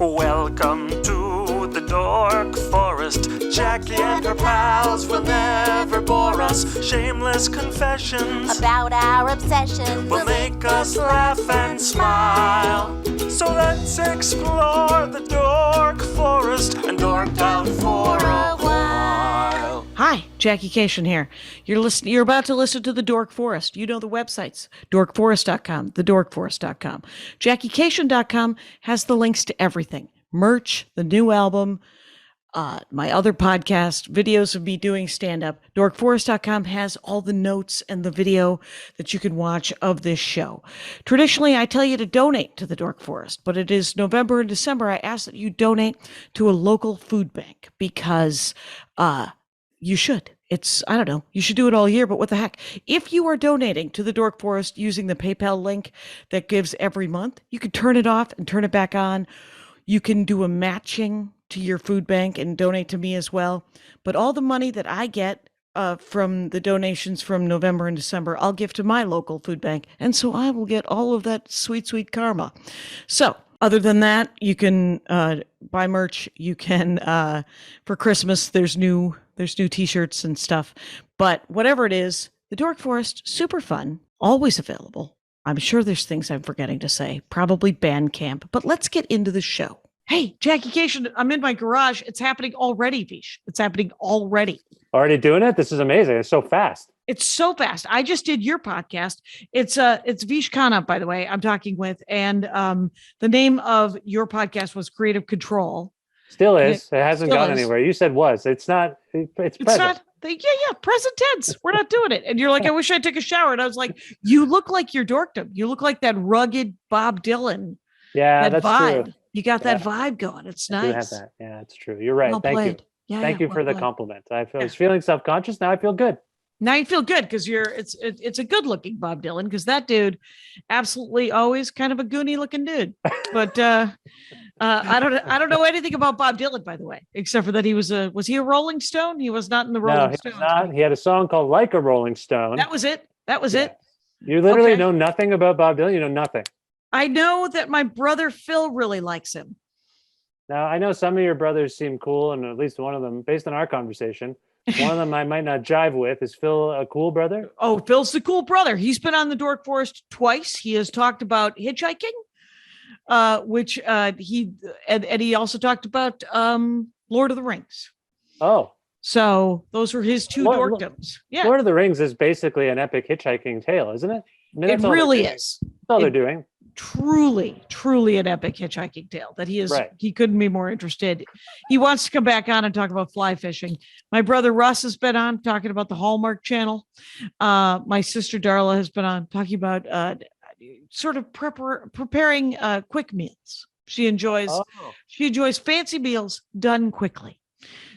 Welcome to the Dork Forest. Jackie and her pals will never bore us. Shameless confessions about our obsession will make us laugh and smile. So let's explore the Dork Forest and dork out for a while. Hi, Jackie Kashian here. You're about to listen to the Dork Forest. You know the websites, dorkforest.com, thedorkforest.com. JackieKashian.com has the links to everything. Merch, the new album, my other podcast, videos of me doing stand-up. Dorkforest.com has all the notes and the video that you can watch of this show. Traditionally, I tell you to donate to the Dork Forest, but it is November and December. I ask that you donate to a local food bank because you should. I don't know, you should do it all year, but what the heck? If you are donating to the Dork Forest using the PayPal link that gives every month, you can turn it off and turn it back on. You can do a matching to your food bank and donate to me as well. But all the money that I get from the donations from November and December, I'll give to my local food bank. And so I will get all of that sweet, sweet karma. So other than that, you can buy merch. You can, for Christmas, there's new t-shirts and stuff. But whatever it is, the Dork Forest, super fun, always available. I'm sure there's things I'm forgetting to say, probably Bandcamp, but let's get into the show. Hey, Jackie Kashian, I'm in my garage. It's happening already, Vish. It's happening already. Already doing it? This is amazing. It's so fast. It's so fast. I just did your podcast. It's Vish Khanna, by the way, I'm talking with. And the name of your podcast was Kreative Kontrol. Still is. It hasn't gone anywhere. You said was. It's not. It's present. Not. Yeah. Present tense. We're not doing it. And you're like, I wish I took a shower. And I was like, you look like your dorkdom. You look like that rugged Bob Dylan. Yeah, that that's vibe. true. You got that vibe going. It's nice. I do have that. Yeah, it's true. You're right. Well Thank played. you. Yeah, Thank you for the compliment. I was feeling self-conscious. Now I feel good. Now you feel good because it's a good looking Bob Dylan, because that dude absolutely always kind of a goony looking dude. But I don't know anything about Bob Dylan, by the way, except for that he was he a Rolling Stone? He was not in the Rolling Stones. No, he was not. He had a song called Like a Rolling Stone. That was it. It. You literally know nothing about Bob Dylan. You know nothing. I know that my brother Phil really likes him. Now, I know some of your brothers seem cool, and at least one of them, based on our conversation, one of them I might not jive with. Is Phil a cool brother? Oh, Phil's the cool brother. He's been on the Dork Forest twice. He has talked about hitchhiking, which he also talked about Lord of the Rings. Oh. So those were his two dorkdoms. Yeah. Lord of the Rings is basically an epic hitchhiking tale, isn't it? I mean, it really is. That's all they're doing. Truly an epic hitchhiking tale that he is. Right. He couldn't be more interested. He wants to come back on and talk about fly fishing. My brother Russ has been on talking about the Hallmark Channel. My sister Darla has been on talking about sort of preparing quick meals. She enjoys fancy meals done quickly.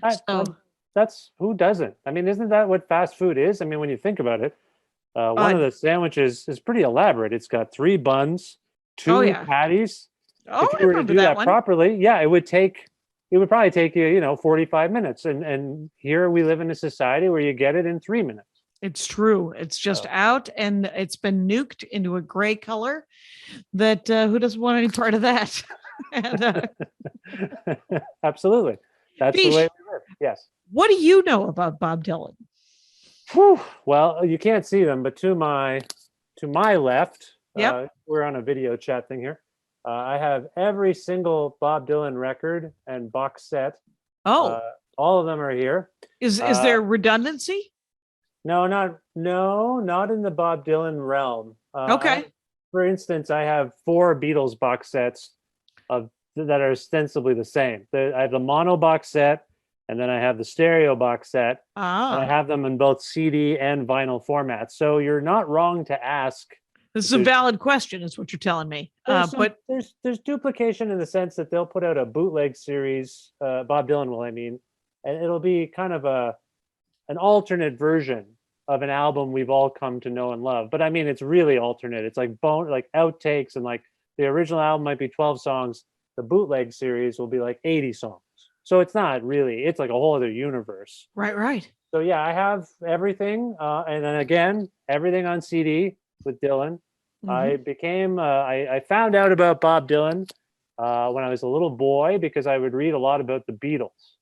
That's who doesn't? I mean, isn't that what fast food is? I mean, when you think about it, one of the sandwiches is pretty elaborate. It's got 3 buns, 2 patties. If you were to do that properly, it would probably take you, 45 minutes. And here we live in a society where you get it in 3 minutes. It's true. It's just out, and it's been nuked into a gray color that who doesn't want any part of that? And, absolutely. That's the way we live. Yes. What do you know about Bob Dylan? Whew. Well, you can't see them, but to my left, we're on a video chat thing here. I have every single Bob Dylan record and box set. Oh, all of them are here. Is there redundancy? No, not in the Bob Dylan realm. Okay. For instance, I have 4 Beatles box sets that are ostensibly the same. I have the mono box set, and then I have the stereo box set. And I have them in both CD and vinyl formats. So you're not wrong to ask. This is a valid question, is what you're telling me. But there's duplication in the sense that they'll put out a bootleg series, Bob Dylan will, and it'll be kind of an alternate version of an album we've all come to know and love. But I mean, it's really alternate. It's like outtakes, and like the original album might be 12 songs. The bootleg series will be like 80 songs. So it's not really, it's like a whole other universe. Right. So yeah, I have everything. And then again, everything on CD with Dylan. Mm-hmm. I found out about Bob Dylan when I was a little boy because I would read a lot about the Beatles.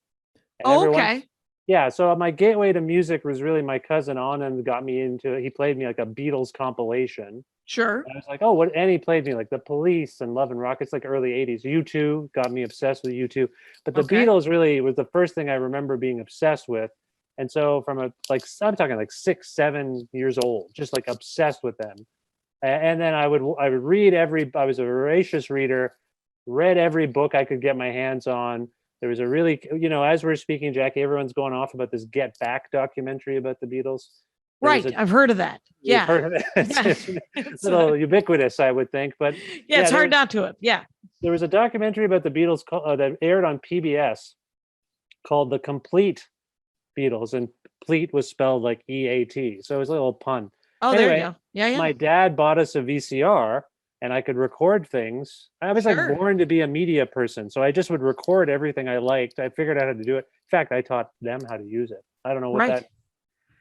And Oh, every once- okay. yeah, so my gateway to music was really my cousin Anand got me into. He played me like a Beatles compilation. Sure. And I was like, oh, what? And he played me like the Police and Love and Rockets, like early '80s. U2 got me obsessed with U2, but the Okay. Beatles really was the first thing I remember being obsessed with. And so from I'm talking like 6, 7 years old, just like obsessed with them. And then I would read I was a voracious reader, read every book I could get my hands on. There was a really, as we're speaking, Jackie, everyone's going off about this Get Back documentary about the Beatles. Right. I've heard of that. You've Yeah. heard of it. It's It's, a little ubiquitous, I would think, but yeah, it's hard there- not to. Yeah. there was a documentary about the Beatles that aired on PBS called The Complete Beatles, and Pleat was spelled like EAT, so it was a little pun. Oh, there Anyway, you go. Yeah, yeah. My dad bought us a VCR, and I could record things. I was Sure. like born to be a media person, so I just would record everything I liked. I figured out how to do it. In fact, I taught them how to use it. I don't know what Right. that,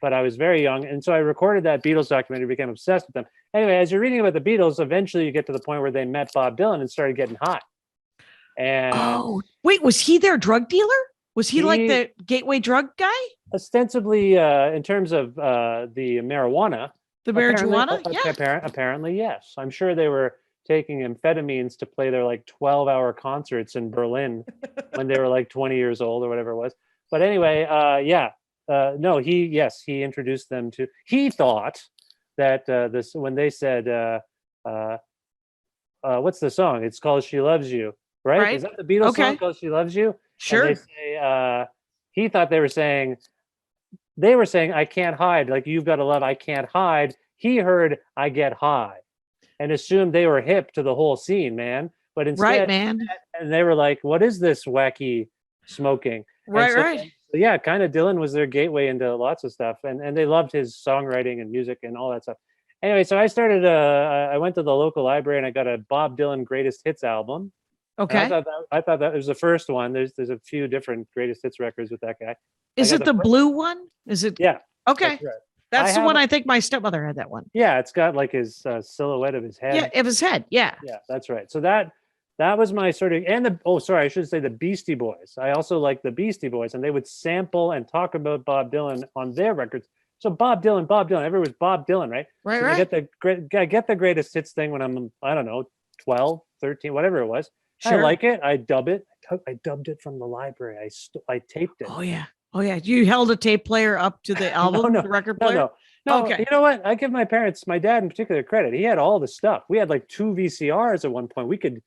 but I was very young, and so I recorded that Beatles documentary, became obsessed with them. Anyway, as you're reading about the Beatles, eventually you get to the point where they met Bob Dylan and started getting hot. And Oh, wait, was he their drug dealer? Was he like He- the gateway drug guy? ostensibly, in terms of the marijuana, The marijuana? Yeah. apparently, yes. I'm sure they were taking amphetamines to play their like 12-hour concerts in Berlin when they were like 20 years old or whatever it was. But anyway, no, he introduced them to. He thought that this when they said, "What's the song?" It's called "She Loves You," right? Right. Is that the Beatles Okay. song called "She Loves You"? Sure. And they say, he thought they were saying, I can't hide. Like, you've got to love, I can't hide. He heard, I get high, and assumed they were hip to the whole scene, man. But instead, Right, man. and they were like, what is this wacky smoking? And Right, so- right. so yeah, kind of Dylan was their gateway into lots of stuff. And they loved his songwriting and music and all that stuff. Anyway, so I started, I went to the local library and I got a Bob Dylan Greatest Hits album. And Okay. I thought that was the first one. There's a few different greatest hits records with that guy. Is got it the the fir- blue one? Is it? Yeah. Okay. That's right. That's I the have one a- I think my stepmother had that one. Yeah, it's got like his silhouette of his head. Yeah, of his head. Yeah. Yeah, that's right. So that was my sort of, and I should say the Beastie Boys. I also like the Beastie Boys, and they would sample and talk about Bob Dylan on their records. So Bob Dylan, everyone was Bob Dylan, right? Right, So right. I get the greatest hits thing when I'm, I don't know, 12, 13, whatever it was. Sure. I like it. I dub it. I dubbed it from the library. I taped it. Oh yeah. Oh yeah. You held a tape player up to the album, no, the record No, player? no. Okay. You know what? I give my dad in particular credit. He had all the stuff. We had like 2 VCRs at one point. We could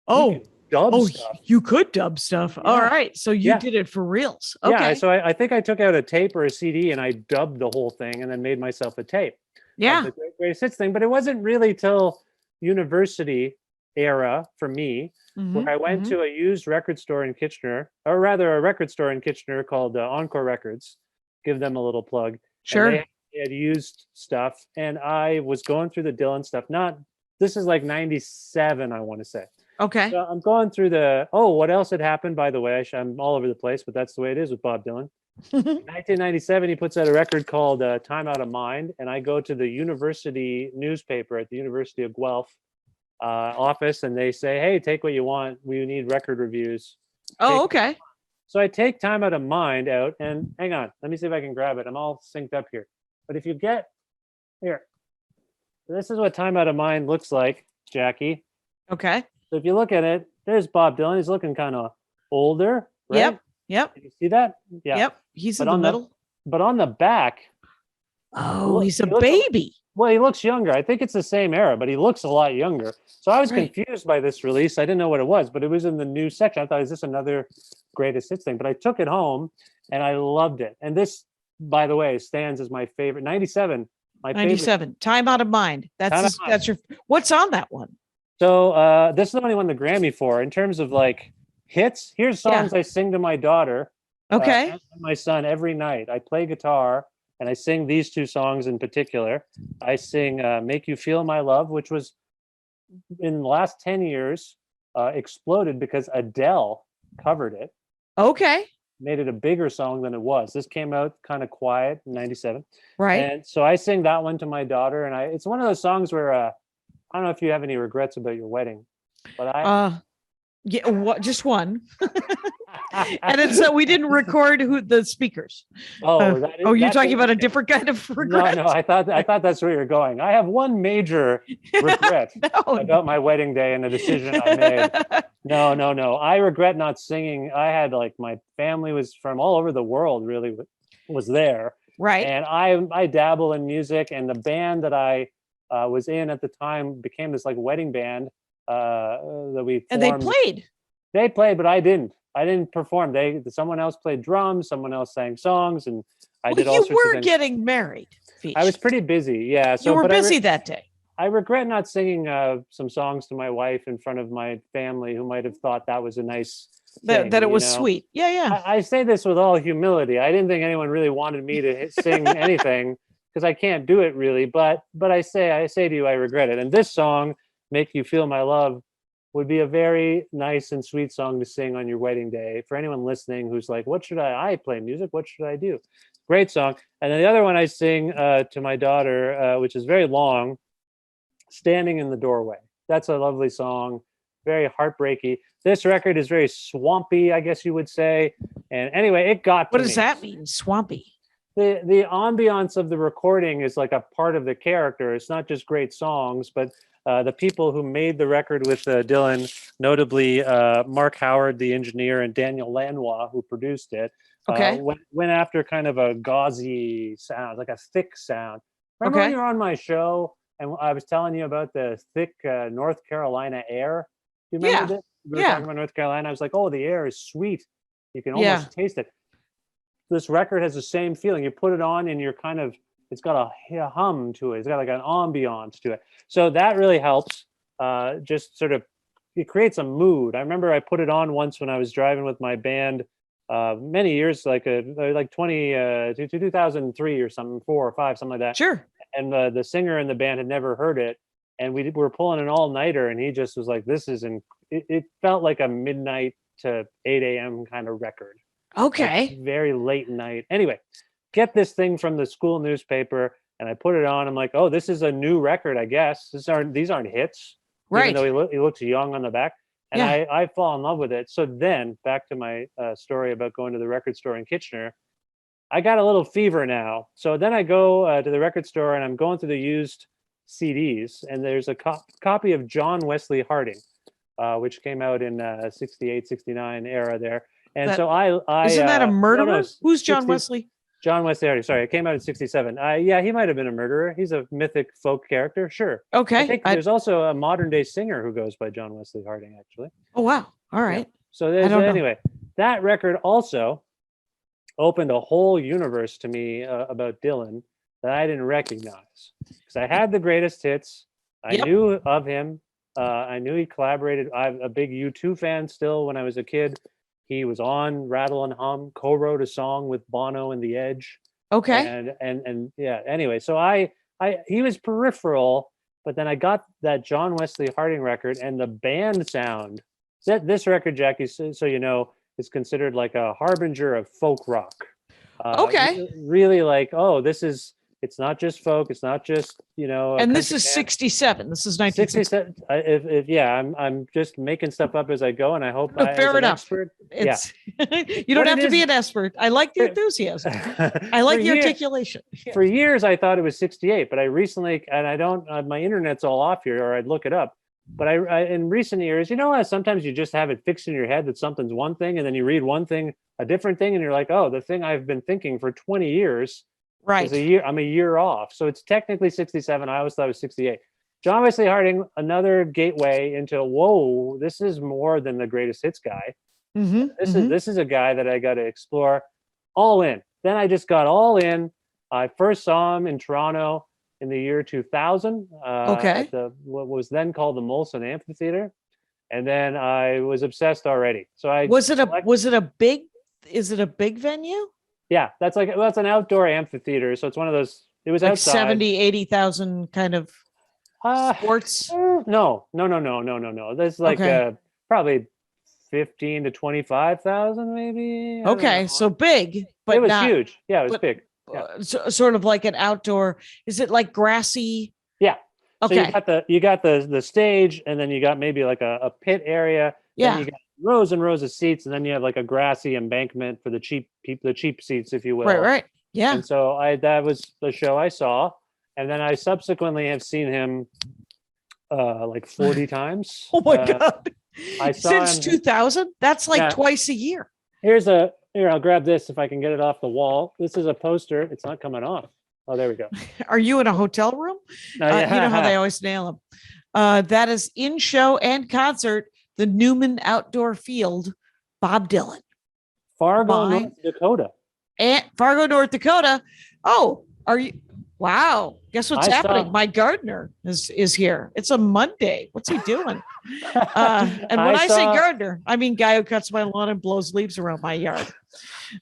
Oh, dub oh, stuff. you could dub stuff. All Yeah. right. So you Yeah. did it for reals. Okay. Yeah, so I think I took out a tape or a CD and I dubbed the whole thing and then made myself a tape. Yeah. Of the greatest hits thing. But it wasn't really till university era for me Mhm, where I went mhm. to a used record store in Kitchener, or rather a record store in Kitchener called Encore Records. Give them a little plug. And Sure. they had used stuff, and I was going through the Dylan stuff. This is like 97, I want to say. Okay. So I'm going through what else had happened, by the way? I'm all over the place, but that's the way it is with Bob Dylan. In 1997, he puts out a record called Time Out of Mind, and I go to the university newspaper at the University of Guelph office, and they say, hey, take what you want. We need record reviews. Oh, okay. So I take Time Out of Mind out, and hang on, let me see if I can grab it. I'm all synced up here. But if you get here, this is what Time Out of Mind looks like, Jackie. Okay. So if you look at it, there's Bob Dylan. He's looking kind of older, right? Yep. Yep. Can you see that? Yeah. Yep. He's in But the on the- middle. But on the back, Oh, he's a he looks- baby. well, he looks younger. I think it's the same era, but he looks a lot younger. So I was Right. confused by this release. I didn't know what it was, but it was in the news section. I thought, is this another greatest hits thing? But I took it home and I loved it. And this, by the way, stands as my favorite. 97, my favorite. 97. Time Out of Mind. Time Out of That's your what's on that one? So this is the one he won the Grammy for. In terms of like hits, here's Yeah. songs I sing to my daughter. Okay. And my son every night. I play guitar and I sing these 2 songs in particular. I sing Make You Feel My Love, which was in the last 10 years exploded because Adele covered it, Okay. made it a bigger song than it was. This came out kind of quiet in 97. Right. And so I sing that one to my daughter. And it's one of those songs where I don't know if you have any regrets about your wedding, but Yeah, what? Just one. And it's we didn't record who the speakers. Oh, You're that's talking about a interesting. different kind of No, regret. no, I thought that's where you're going. I have one major regret No. about my wedding day and the decision I made. No, no, no. I regret not singing. I had like my family was from all over the world, really was there. Right. And I dabble in music, and the band that I was in at the time became this like wedding band that we And they formed. played. They played, but I didn't. I didn't perform. Someone else played drums, someone else sang songs, and I did all You sorts of were things. getting married. Vish. I was pretty busy, yeah. So You were but busy that day. I regret not singing some songs to my wife in front of my family, who might have thought that was a nice thing, That it you was know? sweet. Yeah, yeah. I say this with all humility. I didn't think anyone really wanted me to sing anything because I can't do it really. But I say to you, I regret it. And this song, "Make You Feel My Love," would be a very nice and sweet song to sing on your wedding day for anyone listening who's like, what should I play music? What should I do? Great song. And then the other one I sing to my daughter, which is very long, "Standing in the Doorway." That's a lovely song, very heartbreaky. This record is very swampy, I guess you would say. And anyway, it got to What does me. that mean? Swampy. The ambiance of the recording is like a part of the character. It's not just great songs, but the people who made the record with Dylan, notably Mark Howard, the engineer, and Daniel Lanois, who produced it, Okay. went after kind of a gauzy sound, like a thick sound. Remember when Okay. you were on my show and I was telling you about the thick North Carolina air? Do you remember Yeah. this? We were Yeah. talking about North Carolina. I was like, oh, the air is sweet. You can almost taste it. This record has the same feeling. You put it on and you're kind of, it's got a hum to it. It's got like an ambiance to it. So that really helps. Just sort of, it creates a mood. I remember I put it on once when I was driving with my band many years, like 2003 or something, 4 or 5, something like that. Sure. And the singer in the band had never heard it. And we were pulling an all-nighter, and he just was like, this isn't, it felt like a midnight to 8 a.m. kind of record. Okay. Like very late night. Anyway, get this thing from the school newspaper, and I put it on. I'm like, oh, this is a new record, I guess. These aren't hits. Right. Even though he looks young on the back. And Yeah. I fall in love with it. So then back to my story about going to the record store in Kitchener. I got a little fever now. So then I go to the record store, and I'm going through the used CDs, and there's a copy of John Wesley Harding, which came out in 68, 69 era there. And so I isn't that a murderer? no, Who's John 60 Wesley? John Wesley Harding. Sorry, it came out in 67. Yeah, he might have been a murderer. He's a mythic folk character. Sure. Okay. I think there's also a modern day singer who goes by John Wesley Harding, actually. Oh, wow. All right. Yeah. So anyway, that record also opened a whole universe to me about Dylan that I didn't recognize, because I had the greatest hits. I knew of him. I knew he collaborated. I'm a big U2 fan still. When I was a kid, he was on Rattle and Hum, co-wrote a song with Bono and The Edge. Okay. And yeah. Anyway, so he was peripheral, but then I got that John Wesley Harding record, and the band sound. This record, Jackie, so you know, is considered like a harbinger of folk rock. Okay. Really like, oh, it's not just folk. It's not just, And this is 67. This is 1967. 67. I'm just making stuff up as I go, and I hope Fair enough. Expert, It's you don't have to be an expert. I like the enthusiasm. I like the articulation. For years, I thought it was 68, but I recently, and I don't, my internet's all off here, or I'd look it up. But I in recent years, sometimes you just have it fixed in your head that something's one thing, and then you read one thing, a different thing, and you're like, oh, the thing I've been thinking for 20 years. Right. I'm a year off. So it's technically 67. I always thought it was 68. John Wesley Harding, another gateway into, whoa, this is more than the greatest hits guy. Mm-hmm. This is a guy that I got to explore all in. Then I just got all in. I first saw him in Toronto in the year 2000. At what was then called the Molson Amphitheater. And then I was obsessed already. So is it a big venue? Yeah, that's an outdoor amphitheater. So it's one of those, it was like outside. 70, 80,000 kind of sports. No. There's like probably 15 to 25,000 maybe. Okay. So big, but it was not huge. Yeah, it was big. Yeah. Sort of like an outdoor, is it like grassy? Yeah. Okay. So you got the stage, and then you got maybe like a pit area. Then Yeah. you got rows and rows of seats, and then you have like a grassy embankment for the cheap seats, if you will. Right. Right. Yeah. And so that was the show I saw, and then I subsequently have seen him like 40 times. Oh my God. I saw Since him. 2000? That's like Yeah. twice a year. Here, I'll grab this if I can get it off the wall. This is a poster. It's not coming off. Oh, there we go. Are you in a hotel room? Yeah. You know how they always nail them. That is in show and concert, the Newman Outdoor Field, Bob Dylan. Fargo, North Dakota. And Fargo, North Dakota. Oh, are you? Wow. Guess what's happening? My gardener is here. It's a Monday. What's he doing? And when I say gardener, I mean guy who cuts my lawn and blows leaves around my yard.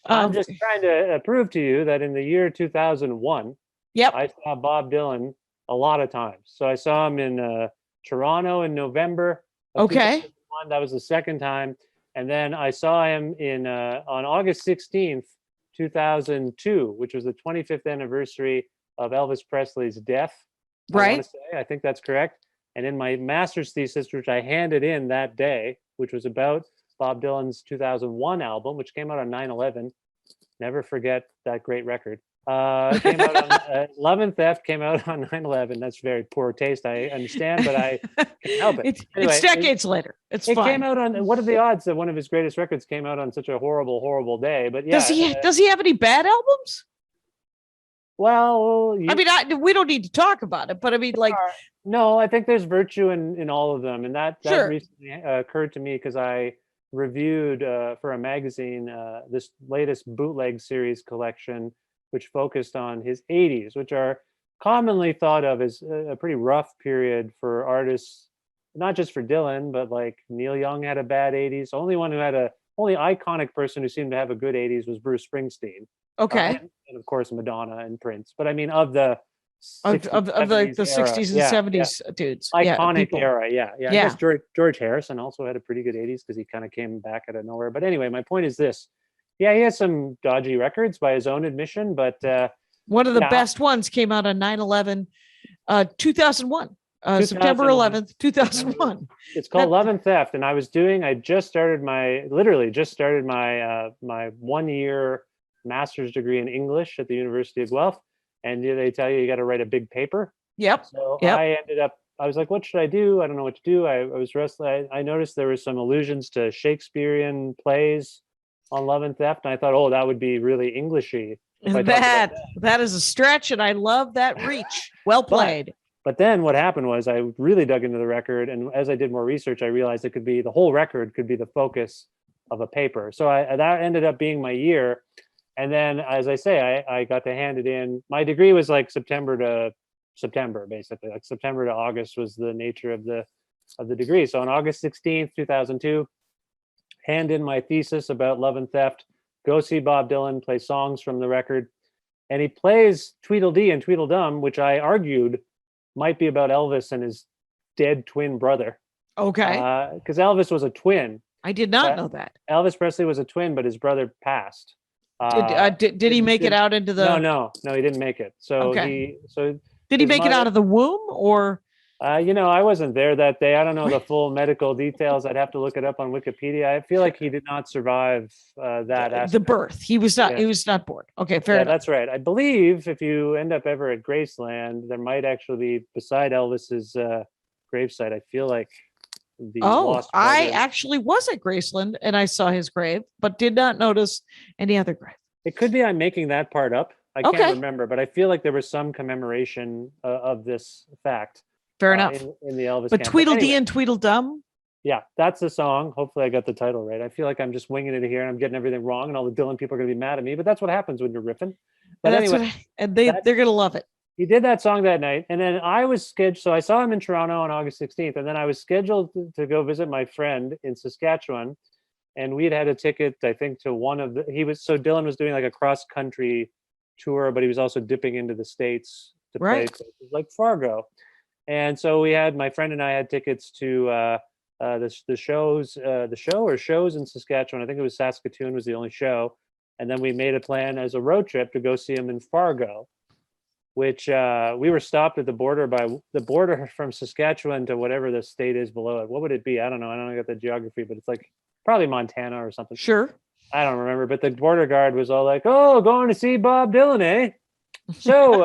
I'm just trying to prove to you that in the year 2001, yep, I saw Bob Dylan a lot of times. So I saw him in Toronto in November. Okay. 2001. That was the second time. And then I saw him on August 16th, 2002, which was the 25th anniversary of Elvis Presley's death. Right. I think that's correct. And in my master's thesis, which I handed in that day, which was about Bob Dylan's 2001 album, which came out on 9/11. Never forget that great record. Came out on Love and Theft came out on 9/11. That's very poor taste, I understand, but I can't help it. It's decades later. It fine. Came out on, what are the odds that one of his greatest records came out on such a horrible, horrible day? But yeah. Does he have any bad albums? Well, I mean, we don't need to talk about it, but I mean, like, no, I think there's virtue in all of them, and that sure. recently occurred to me because I reviewed for a magazine this latest bootleg series collection, which focused on his 80s, which are commonly thought of as a pretty rough period for artists, not just for Dylan, but like Neil Young had a bad 80s. Only iconic person who seemed to have a good 80s was Bruce Springsteen. Okay. And of course Madonna and Prince. But I mean, of the 60s, of the 60s and 70s dudes. Iconic era. Yeah. Yeah. I guess George Harrison also had a pretty good 80s because he kind of came back out of nowhere. But anyway, my point is this. Yeah, he has some dodgy records by his own admission, but one of the best ones came out on 9/11, 2001. September 11th, 2001. It's called Love and Theft, and I just started my 1 year master's degree in English at the University of Guelph, and they tell you got to write a big paper. Yep. So I was like, what should I do? I don't know what to do. I was restless. I noticed there were some allusions to Shakespearean plays on Love and Theft, and I thought, that would be really Englishy. That is a stretch, and I love that reach. Well played. But then what happened was I really dug into the record, and as I did more research, I realized the whole record could be the focus of a paper. So that ended up being my year. And then, as I say, I got to hand it in. My degree was like September to September, basically. Like September to August was the nature of the degree. So on August 16th, 2002, hand in my thesis about Love and Theft, go see Bob Dylan play songs from the record. And he plays Tweedledee and Tweedledum, which I argued might be about Elvis and his dead twin brother. Okay. Because Elvis was a twin. I did not know that. Elvis Presley was a twin, but his brother passed. Did he make it out into the? No, he didn't make it. So did he make it out of the womb or? I wasn't there that day. I don't know the full medical details. I'd have to look it up on Wikipedia. I feel like he did not survive that aspect. The birth. He was not. Yeah. He was not born. Okay, fair enough. That's right. I believe if you end up ever at Graceland, there might actually be beside Elvis's gravesite. I feel like. I actually was at Graceland and I saw his grave, but did not notice any other grave. It could be I'm making that part up. I can't remember, but I feel like there was some commemoration of this fact. Fair enough. In the Elvis. But Tweedledee and Tweedledum. Yeah, that's the song. Hopefully I got the title right. I feel like I'm just winging it here and I'm getting everything wrong and all the Dylan people are going to be mad at me, but that's what happens when you're riffing. But anyway, they're going to love it. He did that song that night, and then I was scheduled. So I saw him in Toronto on August 16th, and then I was scheduled to go visit my friend in Saskatchewan, and we had a ticket, I think, to one of the. Dylan was doing like a cross country tour, but he was also dipping into the States to play places like Fargo, and so my friend and I had tickets to the shows in Saskatchewan. I think it was Saskatoon was the only show, and then we made a plan as a road trip to go see him in Fargo. which we were stopped at the border by the border from Saskatchewan to whatever the state is below it. What would it be? I don't know. I don't get the geography, but it's like probably Montana or something. Sure. I don't remember. But the border guard was all like, "Oh, going to see Bob Dylan, eh? So,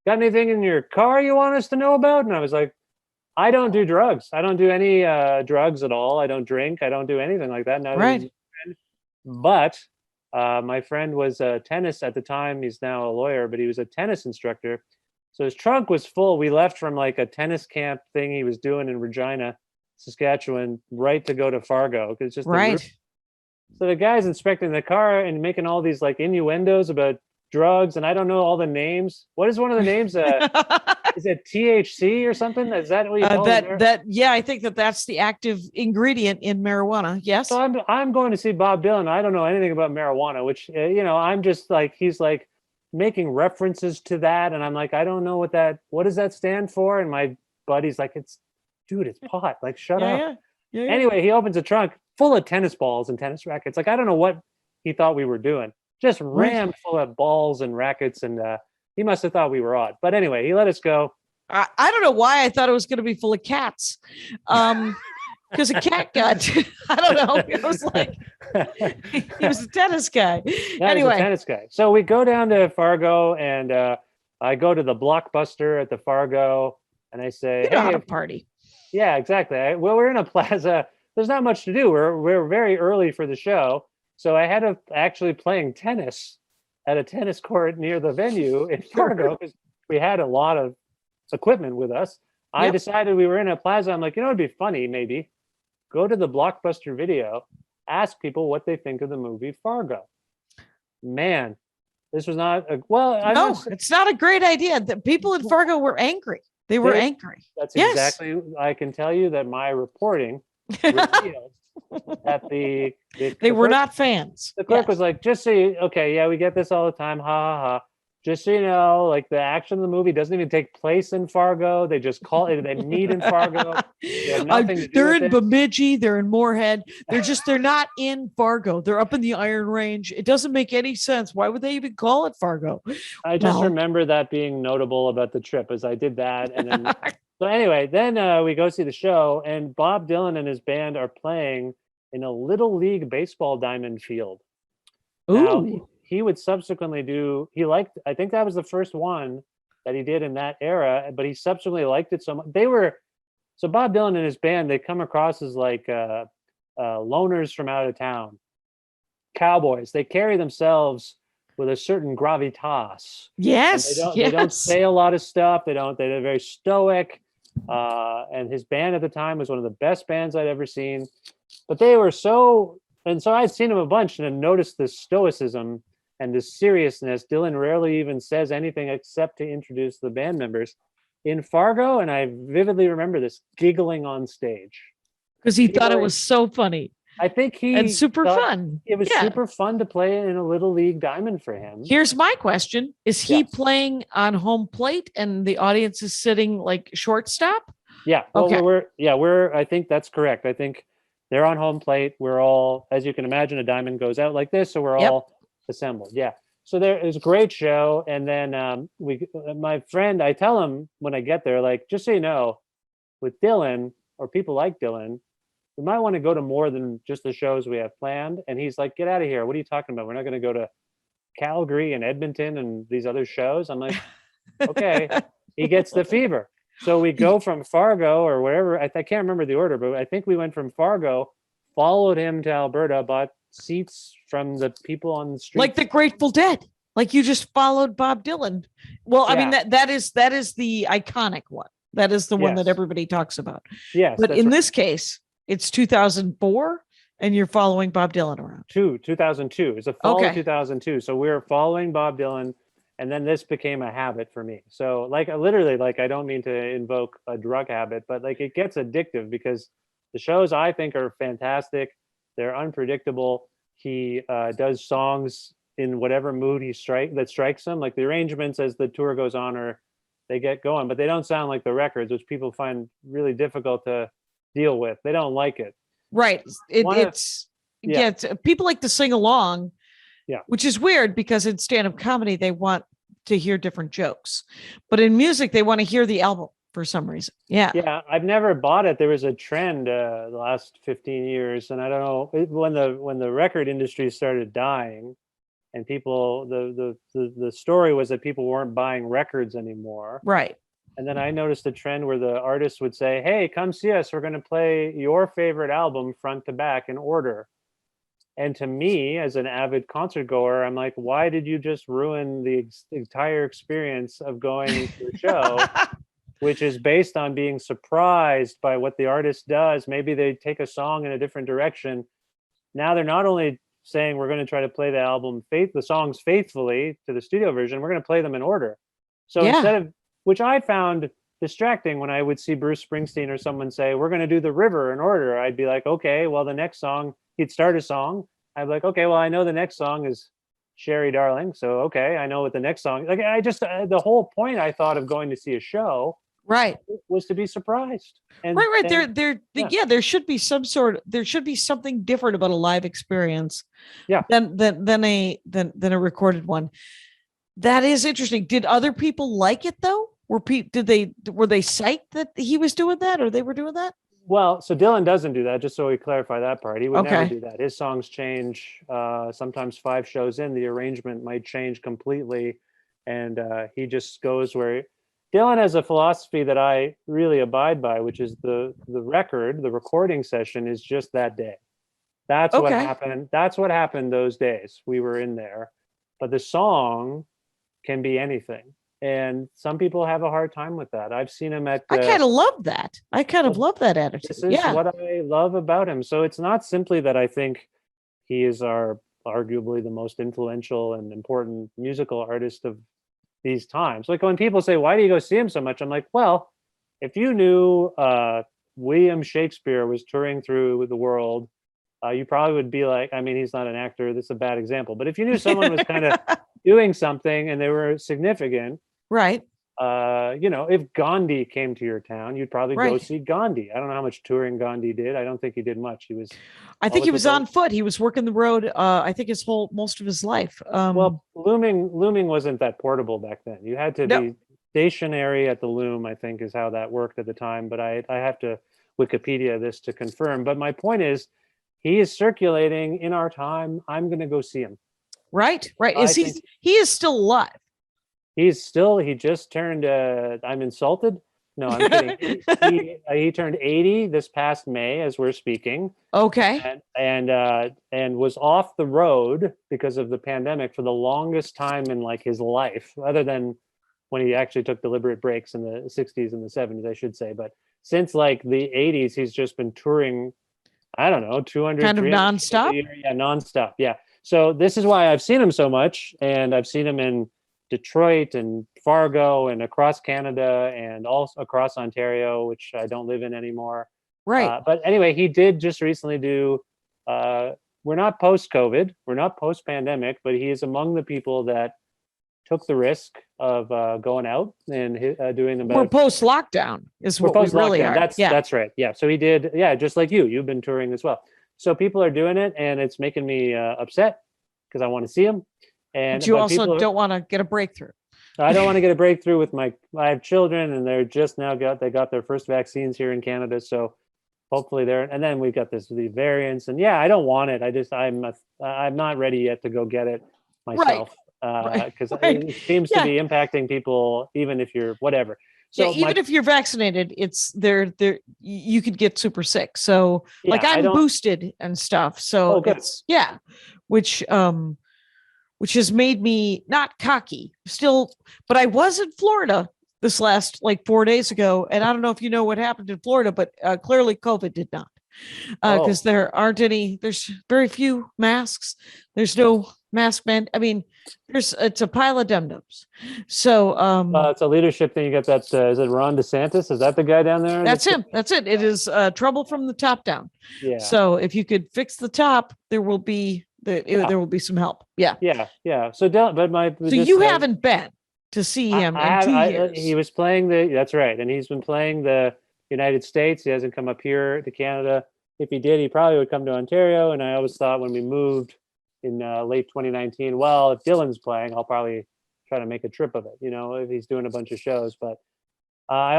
got anything in your car you want us to know about?" And I was like, "I don't do drugs. I don't do any drugs at all. I don't drink. I don't do anything like that." No, Right. but my friend was a tennis at the time. He's now a lawyer, but he was a tennis instructor. So his trunk was full. We left from like a tennis camp thing he was doing in Regina, Saskatchewan, right to go to Fargo because it's just the Right. route. So the guy's inspecting the car and making all these like innuendos about drugs, and I don't know all the names. What is one of the names? Is it THC or something? Is that what you call it? Yeah, I think that's the active ingredient in marijuana. Yes. So I'm going to see Bob Dylan. I don't know anything about marijuana, which I'm just like he's like making references to that, and I'm like I don't know what does that stand for? And my buddy's like it's pot. Like shut up. Yeah. Anyway, he opens a trunk full of tennis balls and tennis rackets. Like I don't know what he thought we were doing. Just rammed full of balls and rackets, and he must have thought we were odd. But anyway, he let us go. I don't know why I thought it was going to be full of cats. Because a cat got, I don't know. It was like, he was a tennis guy. Anyway, a tennis guy. So we go down to Fargo, and I go to the Blockbuster at the Fargo, and I say, "Hey, hey, a party." Yeah, exactly. Well, we're in a plaza. There's not much to do. We're very early for the show. So I had actually playing tennis at a tennis court near the venue in Fargo because we had a lot of equipment with us. I decided we were in a plaza. I'm like, it'd be funny, maybe go to the Blockbuster video, ask people what they think of the movie Fargo. Man, this was not it's not a great idea. The people in Fargo were angry. They were angry. That's exactly. I can tell you that my reporting revealed that they were not fans. The clerk was like, just so you, we get this all the time. Ha ha ha. Just so you know, like the action of the movie doesn't even take place in Fargo. They just call it, they meet in Fargo. They're in Bemidji, they're in Moorhead. They're not in Fargo. They're up in the Iron Range. It doesn't make any sense. Why would they even call it Fargo? I just remember that being notable about the trip as I did that. And then, so anyway, then we go see the show, and Bob Dylan and his band are playing in a Little League baseball diamond field. Ooh. Now, he would subsequently I think that was the first one that he did in that era, but he subsequently liked it so much. So Bob Dylan and his band, they come across as like loners from out of town, cowboys. They carry themselves with a certain gravitas. Yes. They don't say a lot of stuff. They're very stoic. And his band at the time was one of the best bands I'd ever seen. But they were so I'd seen him a bunch and noticed this stoicism and this seriousness. Dylan rarely even says anything except to introduce the band members in Fargo. And I vividly remember this giggling on stage. Because he thought it was so funny. I think and super fun. It was super fun to play in a Little League diamond for him. Here's my question. Is he playing on home plate and the audience is sitting like shortstop? Yeah. Well, I think that's correct. I think they're on home plate. We're all, as you can imagine, a diamond goes out like this. So we're all assembled. Yeah. So there is a great show. And then my friend, I tell him when I get there, like, just so you know, with Dylan or people like Dylan, we might want to go to more than just the shows we have planned. And he's like, get out of here. What are you talking about? We're not going to go to Calgary and Edmonton and these other shows. I'm like, okay. He gets the fever. So we go from Fargo or wherever. I can't remember the order, but I think we went from Fargo, followed him to Alberta, bought seats from the people on the street. Like the Grateful Dead. Like you just followed Bob Dylan. Well, I mean, that is the iconic one. That is the one that everybody talks about. Yes. But in this case, it's 2004 and you're following Bob Dylan around. 2002. It's a fall of 2002. So we were following Bob Dylan. And then this became a habit for me. So like literally, like I don't mean to invoke a drug habit, but like it gets addictive because the shows I think are fantastic. They're unpredictable. He does songs in whatever mood that strikes him. Like the arrangements as the tour goes on they get going, but they don't sound like the records, which people find really difficult to deal with. They don't like it. Right. It's people like to sing along. Yeah. Which is weird because in stand-up comedy, they want to hear different jokes. But in music, they want to hear the album for some reason. Yeah. Yeah, I've never bought it. There was a trend the last 15 years, and I don't know when the record industry started dying, and people the story was that people weren't buying records anymore. Right. And then I noticed a trend where the artists would say, "Hey, come see us. We're going to play your favorite album front to back in order." And to me, as an avid concert goer, I'm like, why did you just ruin the entire experience of going to a show, which is based on being surprised by what the artist does? Maybe they take a song in a different direction. Now they're not only saying we're going to try to play the songs faithfully to the studio version, we're going to play them in order. So Yeah. instead of, which I found distracting when I would see Bruce Springsteen or someone say, we're going to do The River in order, I'd be like, okay, well, the next song, he'd start a song. I'd be like, okay, well, I know the next song is Sherry Darling. So, okay, I know what the next song, like, I just, the whole point I thought of going to see a show Right. was to be surprised. And, Right. and- Yeah, there should be something different about a live experience. Yeah. Than a recorded one. That is interesting. Did other people like it though? Were they psyched that he was doing that or they were doing that? Well, so Dylan doesn't do that, just so we clarify that part. He would never Okay. do that. His songs change. Sometimes 5 shows in, the arrangement might change completely. And he just goes where Dylan has a philosophy that I really abide by, which is the recording session is just that day. That's what Okay. happened. That's what happened those days. We were in there. But the song can be anything. And some people have a hard time with that. I've seen him at I kind of love that. I kind of Well, love that attitude. this is Yeah. what I love about him. So it's not simply that I think he is arguably the most influential and important musical artist of these times. Like when people say, why do you go see him so much? I'm like, well, if you knew William Shakespeare was touring through the world, you probably would be like, I mean, he's not an actor. This is a bad example. But if you knew someone was kind of doing something and they were significant, Right. if Gandhi came to your town, you'd probably go Right. see Gandhi. I don't know how much touring Gandhi did. I don't think he did much. He was, I think was he it was the- on foot. He was working the road. I think most of his life. well, looming wasn't that portable back then. You had to No. be stationary at the loom, I think is how that worked at the time. But I have to Wikipedia this to confirm. But my point is, he is circulating in our time. I'm going to go see him. right. I Is think- he is still alive? He just turned, I'm insulted. No, I'm kidding. He turned 80 this past May as we're speaking. Okay. And was off the road because of the pandemic for the longest time in like his life, other than when he actually took deliberate breaks in the 60s and the 70s, I should say. But since like the 80s, he's just been touring, I don't know, 200 Kind of 300 shows a nonstop? year. Yeah, nonstop. Yeah. So this is why I've seen him so much, and I've seen him in Detroit and Fargo and across Canada and also across Ontario, which I don't live in anymore. Right. But anyway, he did just recently do. We're not post-COVID, we're not post-pandemic, but he is among the people that took the risk of going out and doing the. We're post lockdown is We're what we really post-lockdown. are. That's right. Yeah. So he did. Yeah, just like you. You've been touring as well. So people are doing it, and it's making me upset because I want to see him. But you also don't want to get a breakthrough. I don't want to get a breakthrough with I have children, and they're just now they got their first vaccines here in Canada. So hopefully and then we've got the variants, and yeah, I don't want it. I'm not ready yet to go get it myself. Because it seems to be impacting people, even if you're whatever. So even if you're vaccinated, it's there. You could get super sick. So like I'm boosted and stuff. So it's which has made me not cocky still, but I was in Florida this last like 4 days ago. And I don't know if you know what happened in Florida, but clearly COVID did not. Because there's very few masks. There's no mask man. I mean, it's a pile of dum-dums. So it's a leadership thing. You got that. Is it Ron DeSantis? Is that the guy down there? That's him. That's it. It is trouble from the top down. Yeah. So if you could fix the top, there will be there will be some help. Yeah. Yeah. So you haven't been to see him in 2 years. He was playing that's right. And he's been playing the United States. He hasn't come up here to Canada. If he did, he probably would come to Ontario. And I always thought when we moved in late 2019, well, if Dylan's playing, I'll probably try to make a trip of it, if he's doing a bunch of shows. But I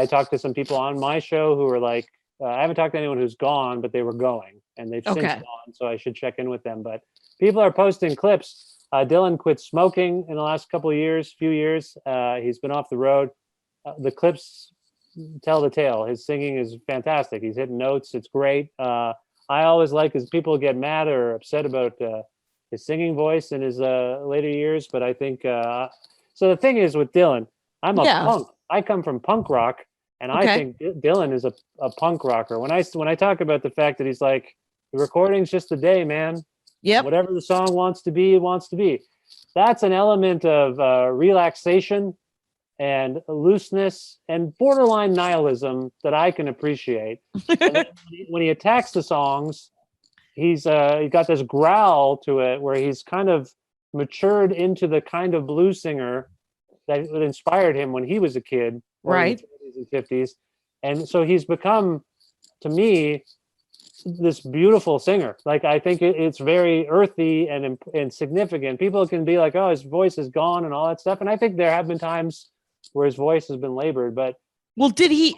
talked to some people on my show who were like, I haven't talked to anyone who's gone, but they were going and they've since gone. So I should check in with them. But people are posting clips. Dylan quit smoking in the last few years. He's been off the road. The clips tell the tale. His singing is fantastic. He's hitting notes. It's great. I always like as people get mad or upset about his singing voice in his later years. But I think, so the thing is with Dylan, I'm a punk. I come from punk rock, and I think Dylan is a punk rocker. When I talk about the fact that he's like, the recording's just a day, man. Yep. Whatever the song wants to be, it wants to be. That's an element of relaxation and looseness and borderline nihilism that I can appreciate. And when he attacks the songs, he got this growl to it where he's kind of matured into the kind of blues singer that inspired him when he was a kid, right, in the 40s and 50s. And so he's become, to me, this beautiful singer. Like, I think it's very earthy and significant. People can be like, oh, his voice is gone and all that stuff. And I think there have been times where his voice has been labored, but well, did he?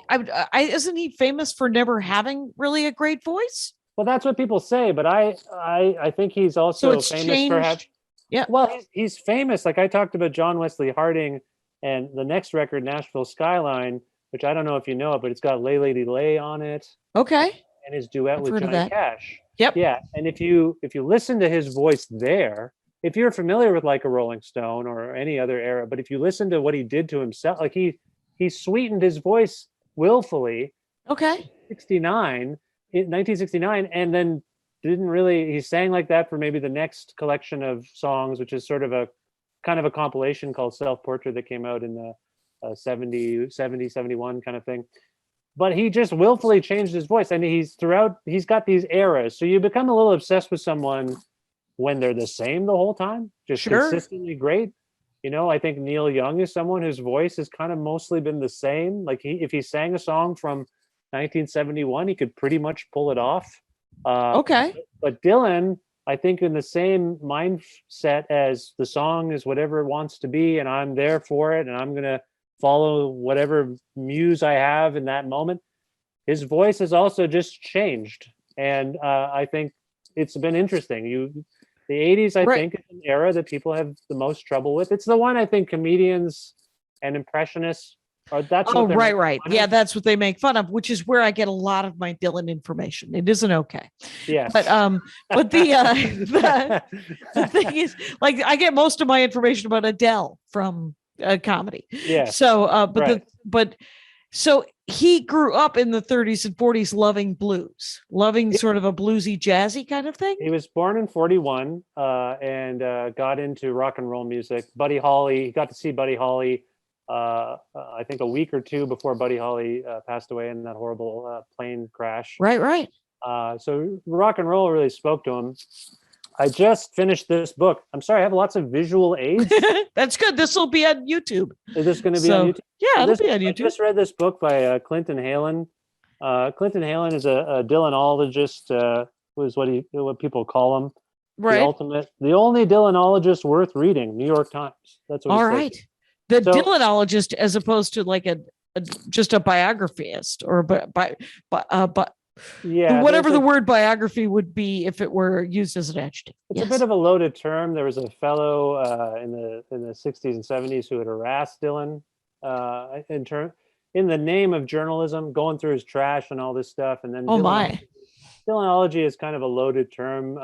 Isn't he famous for never having really a great voice? Well, that's what people say, but I think he's also famous for having. Yeah. Well, he's famous. Like I talked about John Wesley Harding and the next record, Nashville Skyline, which I don't know if you know it, but it's got Lay Lady Lay on it. Okay. And his duet with Johnny Cash. Yep. Yeah. And if you listen to his voice there, if you're familiar with like a Rolling Stone or any other era, but if you listen to what he did to himself, like he sweetened his voice willfully. Okay. 1969, and then he sang like that for maybe the next collection of songs, which is sort of a kind of a compilation called Self Portrait that came out in the 71 kind of thing. But he just willfully changed his voice, and he's got these eras. So you become a little obsessed with someone when they're the same the whole time, just consistently great. I think Neil Young is someone whose voice has kind of mostly been the same. Like if he sang a song from 1971, he could pretty much pull it off. Okay. But Dylan, I think in the same mindset as the song is whatever it wants to be, and I'm there for it, and I'm going to follow whatever muse I have in that moment. His voice has also just changed. And I think it's been interesting. The 80s, I think, is an era that people have the most trouble with. It's the one I think comedians and impressionists that's right. Yeah, that's what they make fun of, which is where I get a lot of my Dylan information. It isn't okay. Yeah. But the thing is, like, I get most of my information about Adele from comedy. Yeah. So, so he grew up in the 30s and 40s loving blues, sort of a bluesy, jazzy kind of thing. He was born in 41 and got into rock and roll music. Buddy Holly, he got to see Buddy Holly I think a week or two before Buddy Holly passed away in that horrible plane crash. Right. So rock and roll really spoke to him. I just finished this book. I'm sorry, I have lots of visual aids. That's good. This will be on YouTube. Is this going to be on YouTube? Yeah, it'll be on YouTube. I just read this book by Clinton Halen. Clinton Halen is a Dylanologist, was what people call him. Right. The only Dylanologist worth reading. New York Times. That's what. All right. The Dylanologist, as opposed to like just a biographyist or whatever the word biography would be if it were used as an adjective. It's a bit of a loaded term. There was a fellow in the 60s and 70s who had harassed Dylan in the name of journalism, going through his trash and all this stuff. And then Dylanology is kind of a loaded term.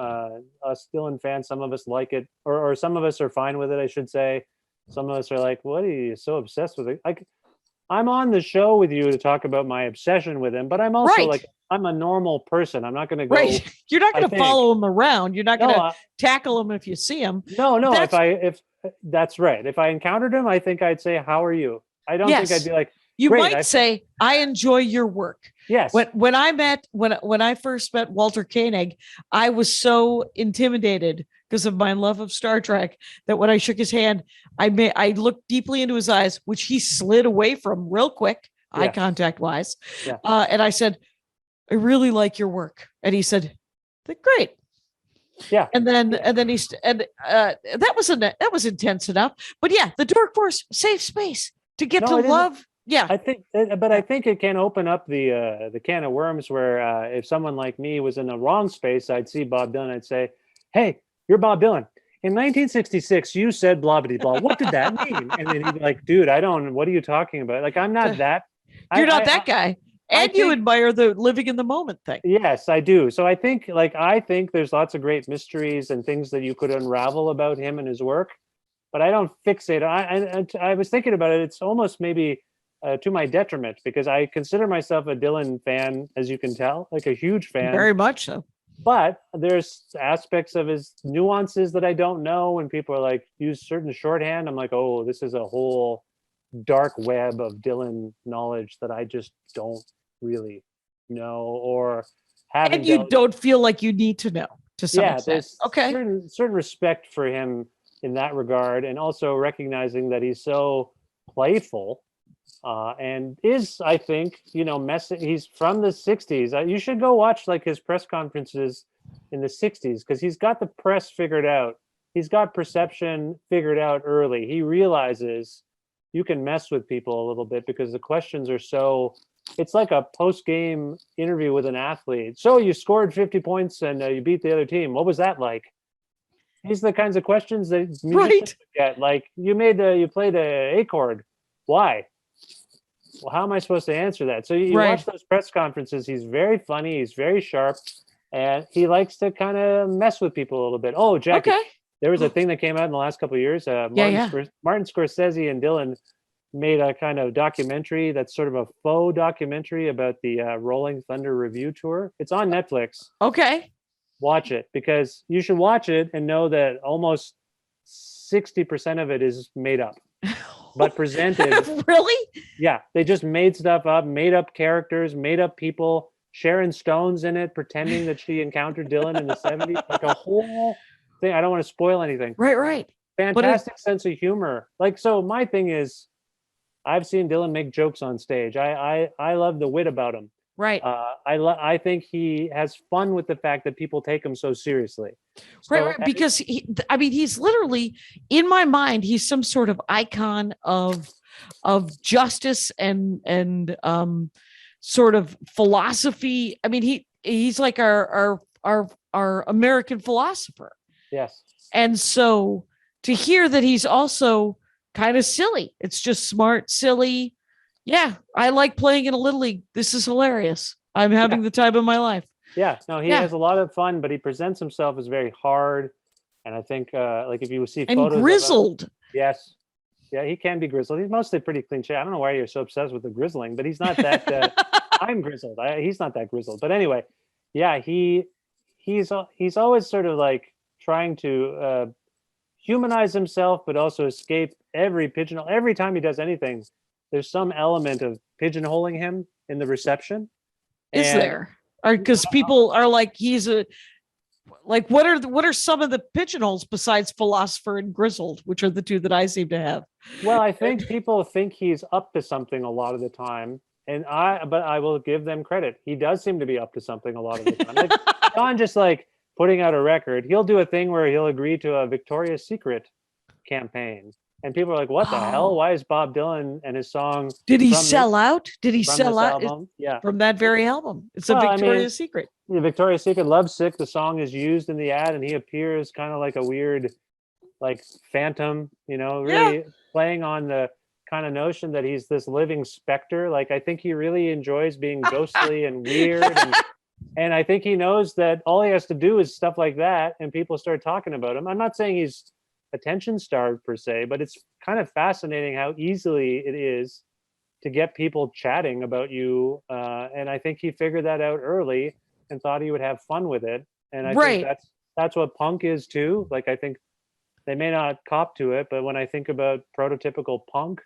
Us Dylan fans, some of us like it, or some of us are fine with it, I should say. Some of us are like, what are you so obsessed with it? Like, I'm on the show with you to talk about my obsession with him, but I'm also like, I'm a normal person. I'm not going to go. Right. You're not going to follow him around. You're not going to tackle him if you see him. No. If that's right. If I encountered him, I think I'd say, how are you? I don't think I'd be like, you might say, I enjoy your work. Yes. When I first met Walter Koenig, I was so intimidated because of my love of Star Trek that when I shook his hand, I looked deeply into his eyes, which he slid away from real quick, eye contact wise. Yeah. And I said, I really like your work. And he said, great. Yeah. And then that was intense enough. But yeah, the Dork Forest, safe space to get to No, it isn't. love. Yeah. I think, but I think it can open up the can of worms where if someone like me was in the wrong space, I'd see Bob Dylan, I'd say, "Hey, you're Bob Dylan. In 1966, you said blah blah blah. What did that mean?" And then he'd be like, "Dude, I don't. What are you talking about? Like, I'm not that. You're not that guy. I And you think- admire the living in the moment thing. Yes, I do. So I think there's lots of great mysteries and things that you could unravel about him and his work, but I don't fixate. I was thinking about it. It's almost maybe to my detriment because I consider myself a Dylan fan, as you can tell, like a huge fan. Very much so. But there's aspects of his nuances that I don't know. When people are like use certain shorthand, I'm like, oh, this is a whole dark web of Dylan knowledge that I just don't really know or haven't. And you don't feel like you need to know to some extent. There's Okay. certain respect for him in that regard, and also recognizing that he's so playful and is, I think, he's from the 60s. You should go watch like his press conferences in the 60s because he's got the press figured out. He's got perception figured out early. He realizes you can mess with people a little bit because the questions are so, it's like a post-game interview with an athlete. So you scored 50 points and you beat the other team. What was that like? These are the kinds of questions that musicians get. Like you played a A chord. Why? Well, how am I supposed to answer that? So you watch those press conferences. He's very funny. He's very sharp, and he likes to kind of mess with people a little bit. Oh, Jackie, there was a thing that came out in the last couple of years. Martin Scorsese and Dylan made a kind of documentary that's sort of a faux documentary about the Rolling Thunder Review Tour. It's on Netflix. Okay. Watch it because you should watch it and know that almost 60% of it is made up. But presented really? Yeah, they just made stuff up, made up characters, made up people. Sharon Stone's in it, pretending that she encountered Dylan in the 70s, like a whole thing. I don't want to spoil anything. Right. Fantastic sense of humor. Like, so my thing is, I've seen Dylan make jokes on stage. I love the wit about him. Right. I think he has fun with the fact that people take him so seriously. Right. Because he's literally, in my mind, he's some sort of icon of justice and sort of philosophy. I mean, he's like our American philosopher. Yes. And so to hear that he's also kind of silly, it's just smart, silly. Yeah, I like playing in a little league. This is hilarious. I'm having the time of my life. Yeah, no, he has a lot of fun, but he presents himself as very hard. And I think, like, if you see photos, grizzled. Yes, yeah, he can be grizzled. He's mostly pretty clean shaven. I don't know why you're so obsessed with the grizzling, but he's not that. I'm grizzled. He's not that grizzled. But anyway, yeah, he's always sort of like trying to humanize himself, but also escape every pigeonhole. Every time he does anything, there's some element of pigeonholing him in the reception. Is there? Because people are like, what are some of the pigeonholes besides philosopher and grizzled, which are the two that I seem to have? Well, I think people think he's up to something a lot of the time. But I will give them credit. He does seem to be up to something a lot of the time. Like, John just like putting out a record. He'll do a thing where he'll agree to a Victoria's Secret campaign. And people are like, what the hell? Why is Bob Dylan and his song? Did he sell out? Did he sell out? Yeah. From that very album. It's a Victoria's Secret. The Victoria's Secret, Lovesick, the song is used in the ad and he appears kind of like a weird, like phantom, really playing on the kind of notion that he's this living specter. Like, I think he really enjoys being ghostly and weird. And I think he knows that all he has to do is stuff like that and people start talking about him. I'm not saying he's attention starved per se, but it's kind of fascinating how easily it is to get people chatting about you. And I think he figured that out early and thought he would have fun with it. And I think that's what punk is too. Like, I think they may not cop to it, but when I think about prototypical punk,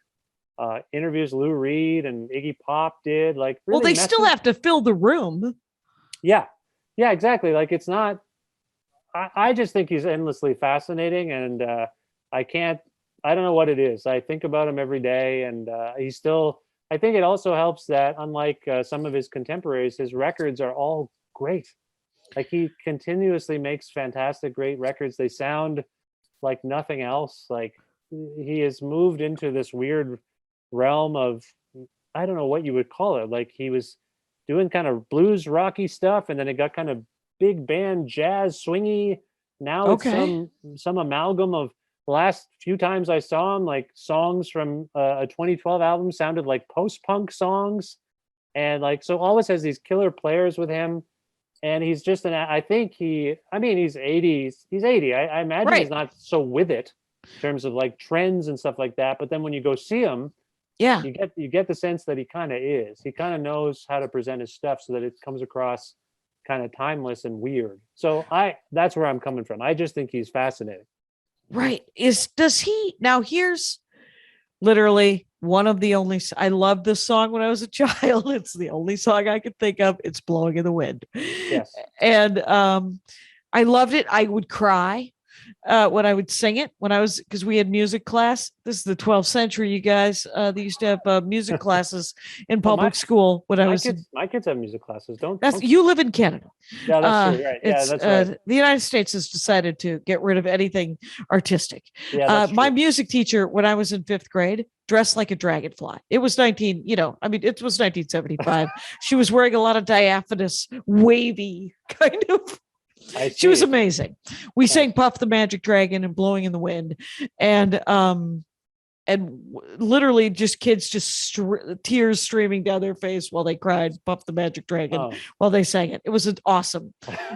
interviews Lou Reed and Iggy Pop did, like, really they still have to fill the room. Yeah, exactly. Like, it's not, I just think he's endlessly fascinating, and I don't know what it is. I think about him every day, and I think it also helps that unlike some of his contemporaries, his records are all great. Like he continuously makes fantastic, great records. They sound like nothing else. Like he has moved into this weird realm of, I don't know what you would call it. Like he was doing kind of blues rocky stuff, and then it got kind of big band jazz swingy. Now it's Okay. some amalgam of, the last few times I saw him, like songs from a 2012 album sounded like post-punk songs. And like, so always has these killer players with him. And he's just I think I mean, he's 80, he's 80. I imagine he's Right. not so with it in terms of like trends and stuff like that. But then when you go see him, Yeah. you get the sense that he kind of is. He kind of knows how to present his stuff so that it comes across kind of timeless and weird. So that's where I'm coming from. I just think he's fascinating. Right. Does he now? Here's literally one of the only. I loved this song when I was a child. It's the only song I could think of. It's "Blowing in the Wind." Yes. And I loved it. I would cry when I would sing it when I was, because we had music class. This is the 12th century, you guys. They used to have music classes in Well, public school when I was. My kids have music classes. That's, you live in Canada. Yeah, that's true. Right. Yeah, It's that's right. the United States has decided to get rid of anything artistic. Yeah, that's My true. music teacher, when I was in 5th grade, dressed like a dragonfly. It was 19, I mean, it was 1975. She was wearing a lot of diaphanous, wavy kind of. She was amazing. We sang "Puff the Magic Dragon" and "Blowing in the Wind," and literally just kids just tears streaming down their face while they cried "Puff the Magic Dragon" while they sang it. It was awesome.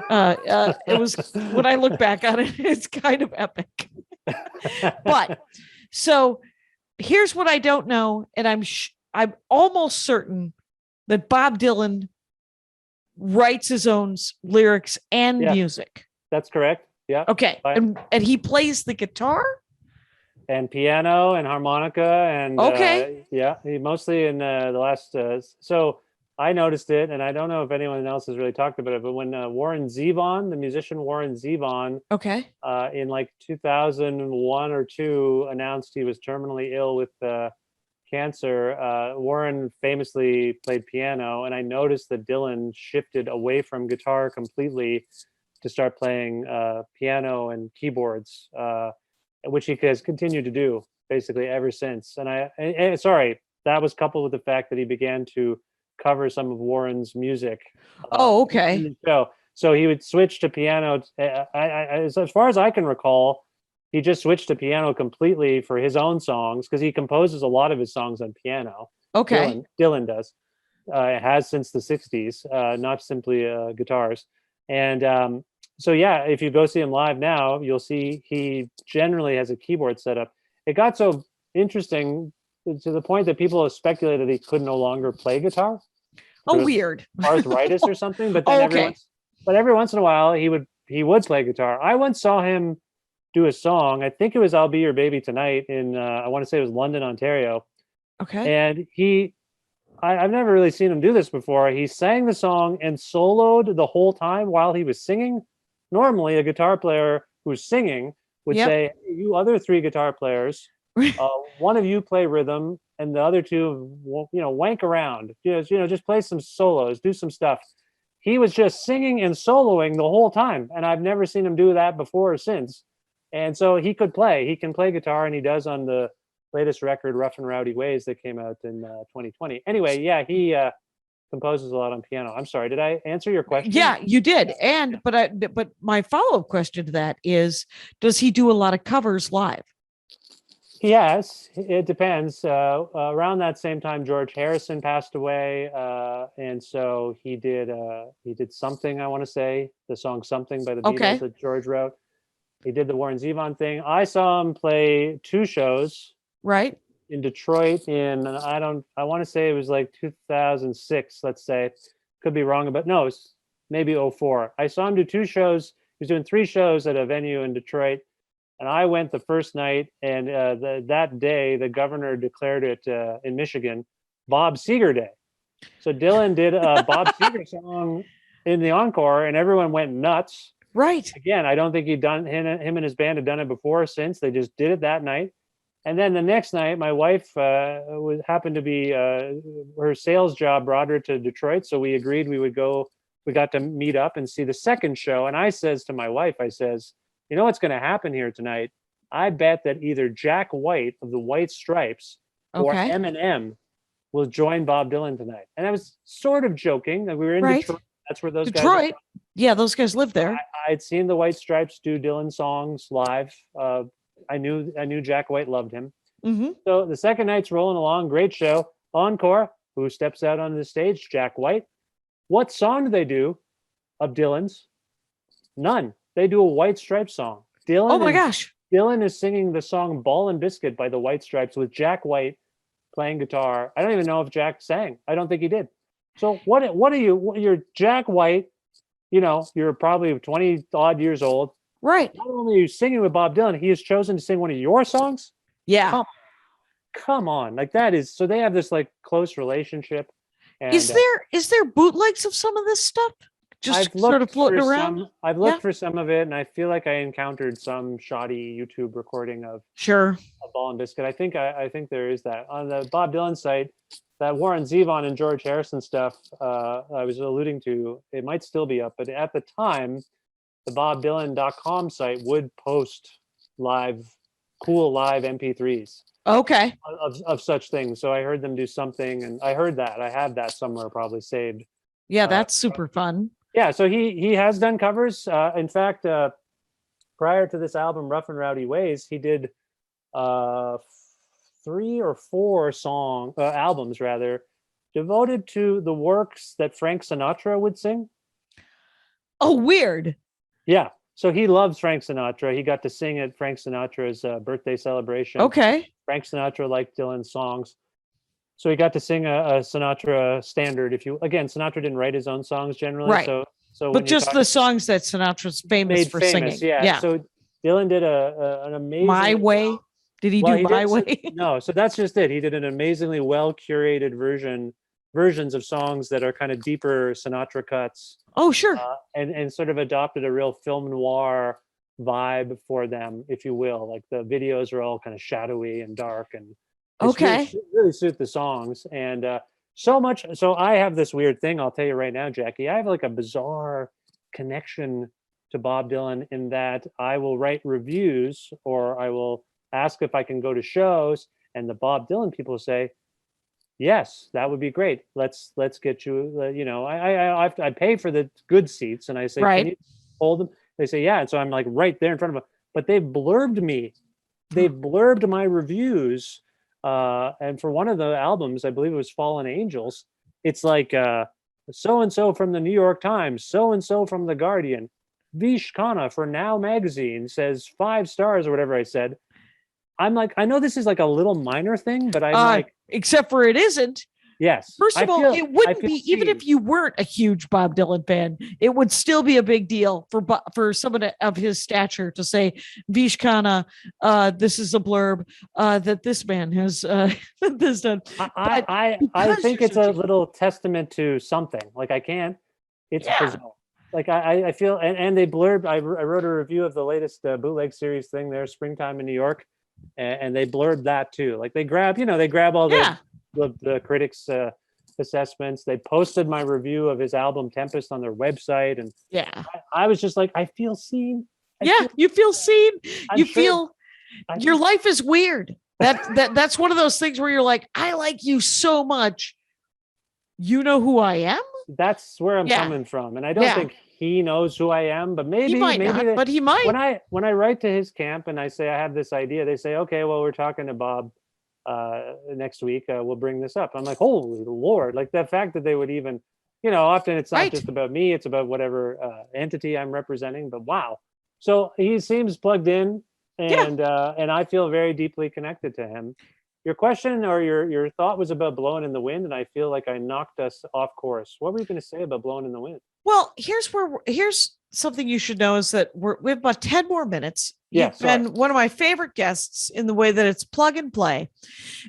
It was, when I look back on it, it's kind of epic. But so here's what I don't know, and I'm almost certain that Bob Dylan writes his own lyrics and music. That's correct. Yeah. Okay. And he plays the guitar and piano and harmonica and he mostly in the last so I noticed it, and I don't know if anyone else has really talked about it, but when Warren Zevon, the musician Warren Zevon, in like 2001 or 2 announced he was terminally ill with cancer, Warren famously played piano, and I noticed that Dylan shifted away from guitar completely to start playing piano and keyboards, which he has continued to do basically ever since. And sorry, that was coupled with the fact that he began to cover some of Warren's music. In the show. So he would switch to piano. As far as I can recall, he just switched to piano completely for his own songs, because he composes a lot of his songs on piano. Dylan does. Has since the 60s, not simply guitars. And so, yeah, if you go see him live now, you'll see he generally has a keyboard setup. It got so interesting to the point that people have speculated he could no longer play guitar. Weird. Arthritis or something. But then every once in a while, he would play guitar. I once saw him do a song. I think it was "I'll Be Your Baby Tonight" in I want to say it was London, Ontario. And I've never really seen him do this before. He sang the song and soloed the whole time while he was singing. Normally, a guitar player who's singing would say, hey, "You other 3 guitar players, one of you play rhythm, and the other 2, wank around. Just play some solos, do some stuff." He was just singing and soloing the whole time, and I've never seen him do that before or since. And so he can play guitar, and he does on the latest record, "Rough and Rowdy Ways," that came out in 2020. Anyway, yeah, he composes a lot on piano. I'm sorry, did I answer your question? Yeah, you did. But my follow-up question to that is, does he do a lot of covers live? Yes, it depends. Around that same time, George Harrison passed away, and so he did "Something," I want to say, the song "Something" by the Beatles that George wrote. He did the Warren Zevon thing. I saw him play 2 shows. Right. In Detroit I want to say it was like 2006, let's say. Could be wrong, but no, it's maybe 2004. I saw him do 2 shows. He was doing 3 shows at a venue in Detroit. And I went the first night, and that day, the governor declared it in Michigan Bob Seger Day. So Dylan did a Bob Seger song in the encore, and everyone went nuts. Right. Again, I don't think him and his band had done it before or since. They just did it that night. And then the next night, my wife happened to be, her sales job brought her to Detroit. So we agreed we would go we got to meet up and see the second show. And I says to my wife, I says, you know what's going to happen here tonight? I bet that either Jack White of the White Stripes or Okay. Eminem will join Bob Dylan tonight. And I was sort of joking. We were in Right. Detroit. That's where those guys Detroit. are from. Yeah, those guys live there. I'd seen the White Stripes do Dylan songs live. I knew Jack White loved him. Mm-hmm. So the second night's rolling along, great show. Encore, who steps out on the stage? Jack White. What song do they do of Dylan's? None. They do a White Stripes song. Oh my gosh. Dylan is singing the song Ball and Biscuit by the White Stripes with Jack White playing guitar. I don't even know if Jack sang. I don't think he did. So what are you? You're Jack White. You're probably 20 odd years old. Right. Not only are you singing with Bob Dylan, he has chosen to sing one of your songs. Yeah. Come on. Like that is, so they have this like close relationship. And, is there bootlegs of some of this stuff? Just sort of floating around? I've looked for some of it, and I feel like I encountered some shoddy YouTube recording of Ball and Biscuit. I think there is that. On the Bob Dylan site, that Warren Zevon and George Harrison stuff I was alluding to, it might still be up, but at the time, the BobDylan.com site would post cool live MP3s. Okay. Of such things. So I heard them do something, and I heard that. I have that somewhere probably saved. Yeah, that's super fun. Yeah, so he has done covers. In fact, prior to this album, Rough and Rowdy Ways, he did 3 or 4 albums rather, devoted to the works that Frank Sinatra would sing. Oh, weird. Yeah. So he loves Frank Sinatra. He got to sing at Frank Sinatra's birthday celebration. Okay. Frank Sinatra liked Dylan's songs. So he got to sing a Sinatra standard. Sinatra didn't write his own songs generally. Right. So but just the songs that Sinatra's famous for singing. Yeah. So Dylan did an amazing My Way. Did he do My Way? No. So that's just it. He did an amazingly well curated versions of songs that are kind of deeper Sinatra cuts. Oh, sure. And sort of adopted a real film noir vibe for them, if you will. Like the videos are all kind of shadowy and dark, and really suit the songs. And so I have this weird thing, I'll tell you right now, Jackie. I have like a bizarre connection to Bob Dylan in that I will write reviews, or I will ask if I can go to shows, and the Bob Dylan people say, yes, that would be great. Let's get you. I pay for the good seats, and I say, right. Can you hold them? They say, yeah. And so I'm like right there in front of them. But they've blurbed me. They've blurbed my reviews. And for one of the albums, I believe it was Fallen Angels, it's like so and so from the New York Times, so and so from the Guardian, Vish Khanna for Now magazine says 5 stars or whatever I said. I'm like, I know this is like a little minor thing, but I'm like, except for it isn't. Yes. First of all, it wouldn't be, even if you weren't a huge Bob Dylan fan, it would still be a big deal for someone of his stature to say, Vish Khanna, this is a blurb that this man has this done. I think it's a little testament to something. Like it's bizarre. Like I feel, and they blurb, I wrote a review of the latest bootleg series thing there, Springtime in New York, and they blurred that too. Like they grab all the critics' assessments. They posted my review of his album Tempest on their website, and I was just like, I feel seen. You feel seen. Your life is weird. That's one of those things where you're like, I like you so much. You know who I am? That's where I'm coming from, and I don't think he knows who I am, but maybe not, but he might. When I write to his camp and I say I have this idea, they say, okay, well, we're talking to Bob next week. We'll bring this up. I'm like, holy Lord! Like the fact that they would even, often it's not just about me; it's about whatever entity I'm representing. But wow! So he seems plugged in, and I feel very deeply connected to him. Your question or your thought was about Blowing in the Wind, and I feel like I knocked us off course. What were you going to say about Blowing in the Wind? Well, here's something you should know is that we have about 10 more minutes. You've been one of my favorite guests in the way that it's plug and play.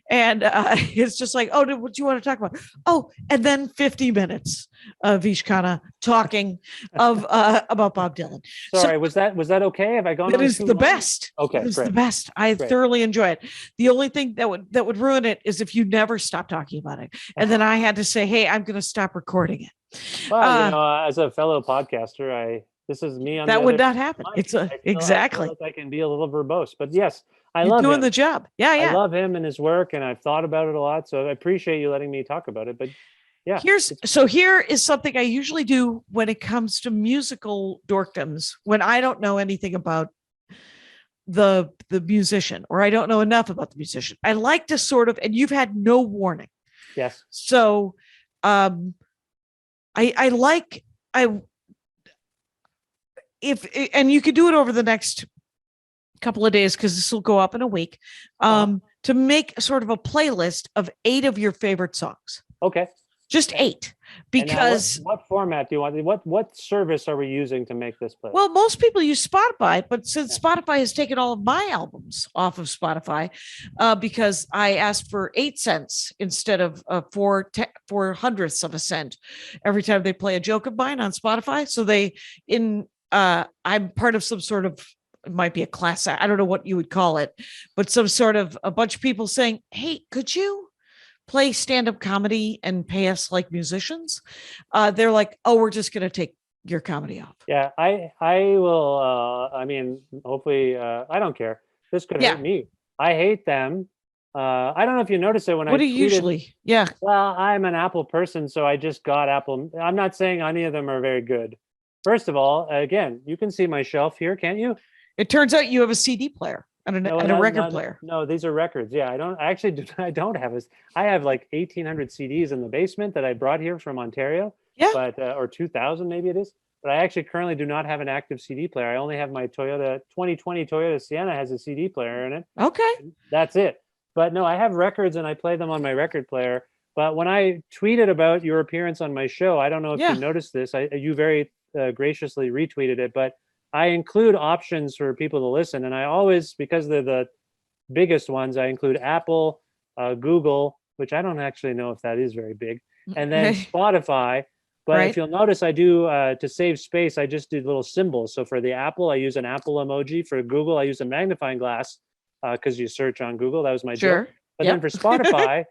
And it's just like, oh, what do you want to talk about? Oh, and then 50 minutes of Vish Khanna talking about Bob Dylan. Sorry, was that okay? Have I gone on It is too the long? best. Okay, it is great. the best. I thoroughly enjoy it. The only thing that would ruin it is if you never stop talking about it. And then I had to say, hey, I'm going to stop recording it. Well, as a fellow podcaster, this is me on That the would other not happen. mic. It's I feel exactly. like I can be a little verbose, but yes, I You're love doing him. the job. Yeah, I yeah. love him and his work, and I've thought about it a lot. So I appreciate you letting me talk about it. But yeah, Here is something I usually do when it comes to musical dorkdoms when I don't know anything about the musician, or I don't know enough about the musician. I like to sort of, and you've had no warning. yes. So I like, and you could do it over the next couple of days because this will go up in a week, to make sort of a playlist of 8 of your favorite songs. Okay. Just 8, because what format do you want? What service are we using to make this playlist? well, most people use Spotify, but since Spotify has taken all of my albums off of Spotify, because I asked for 8 cents instead of 4 hundredths of a cent every time they play a joke of mine on Spotify. So I'm part of some sort of, it might be a class, I don't know what you would call it, but some sort of a bunch of people saying, hey, could you play stand-up comedy and pay us like musicians? They're like, oh, we're just going to take your comedy off. Yeah, I will. Hopefully, I don't care. This could hurt me. I hate them. I don't know if you noticed it when What do you usually? Yeah. Well, I'm an Apple person, so I just got Apple. I'm not saying any of them are very good. First of all, again, you can see my shelf here, can't you? It turns out you have a CD player and a record player. No, these are records. Yeah, I don't have I have like 1,800 CDs in the basement that I brought here from Ontario. Yeah. But or 2,000 maybe it is. But I actually currently do not have an active CD player. I only have my 2020 Toyota Sienna has a CD player in it. Okay. That's it. But no, I have records and I play them on my record player. But when I tweeted about your appearance on my show, I don't know if you noticed this. You very graciously retweeted it, but I include options for people to listen. And I always, because they're the biggest ones, I include Apple, Google, which I don't actually know if that is very big, and then Spotify. But if you'll notice, I do, to save space, I just do little symbols. So for the Apple, I use an Apple emoji. For Google, I use a magnifying glass because you search on Google. That was my joke. But then for Spotify,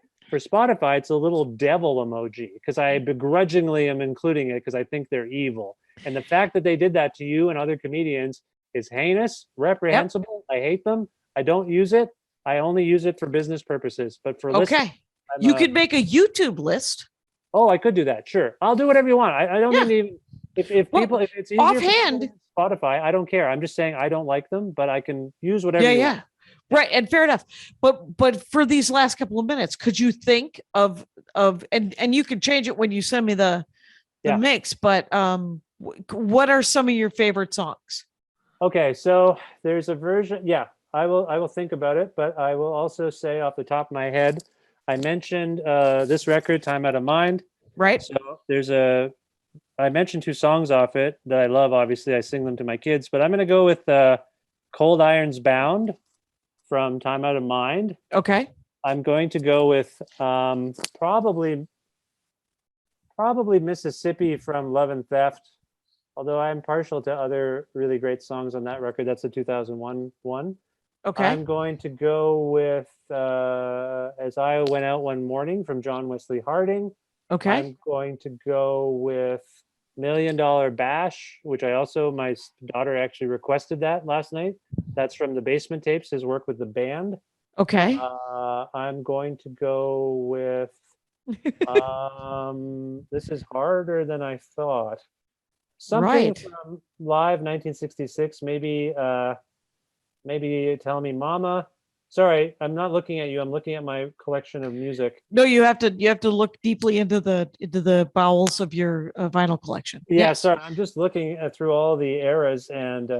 it's a little devil emoji because I begrudgingly am including it because I think they're evil. And the fact that they did that to you and other comedians is heinous, reprehensible. I hate them. I don't use it. I only use it for business purposes. But for listening, you could make a YouTube list. Oh, I could do that. Sure, I'll do whatever you want. I don't even if it's easier offhand for Spotify, I don't care. I'm just saying I don't like them, but I can use whatever. You want. Right, and fair enough. But for these last couple of minutes, could you think of and you can change it when you send me the mix. But what are some of your favorite songs? Okay, so there's a version. Yeah, I will think about it, but I will also say off the top of my head, I mentioned this record, Time Out of Mind. Right. So I mentioned 2 songs off it that I love. Obviously, I sing them to my kids, but I'm going to go with Cold Irons Bound from Time Out of Mind. Okay. I'm going to go with probably Mississippi from Love and Theft, although I'm partial to other really great songs on that record. That's the 2001 one. Okay. I'm going to go with As I Went Out One Morning from John Wesley Harding. Okay. I'm going to go with $1 Million Bash, which my daughter actually requested that last night. That's from the Basement Tapes, his work with the band. Okay. I'm going to go with this is harder than I thought. Something from Live 1966, maybe Tell Me Mama. Sorry, I'm not looking at you. I'm looking at my collection of music. No, you have to look deeply into the bowels of your vinyl collection. Yeah, sorry, I'm just looking through all the eras, and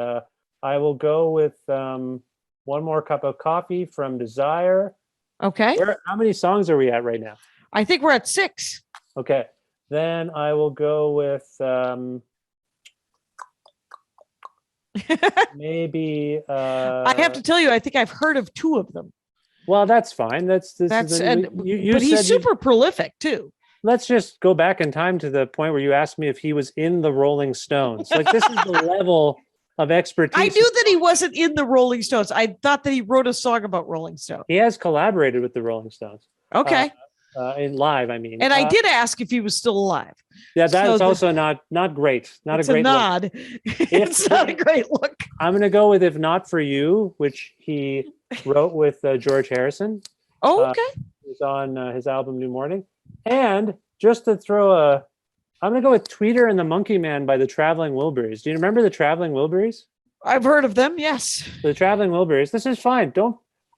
I will go with One More Cup of Coffee from Desire. Okay. How many songs are we at right now? I think we're at 6. Okay, then I will go with maybe I have to tell you, I think I've heard of 2 of them. Well, that's fine. But he's super prolific too. Let's just go back in time to the point where you asked me if he was in the Rolling Stones. Like, this is the level of expertise. I knew that he wasn't in the Rolling Stones. I thought that he wrote a song about Rolling Stones. He has collaborated with the Rolling Stones. Okay. in live, I mean. And I did ask if he was still alive. Yeah, that's So also not great. Not a it's a great look. nod. It's not a great look. I'm going to go with If Not For You, which he wrote with George Harrison. Oh, okay. It's on his album New Morning. And just to throw I'm going to go with Tweeter and the Monkey Man by the Traveling Wilburys. Do you remember the Traveling Wilburys? I've heard of them. Yes. The Traveling Wilburys. This is fine.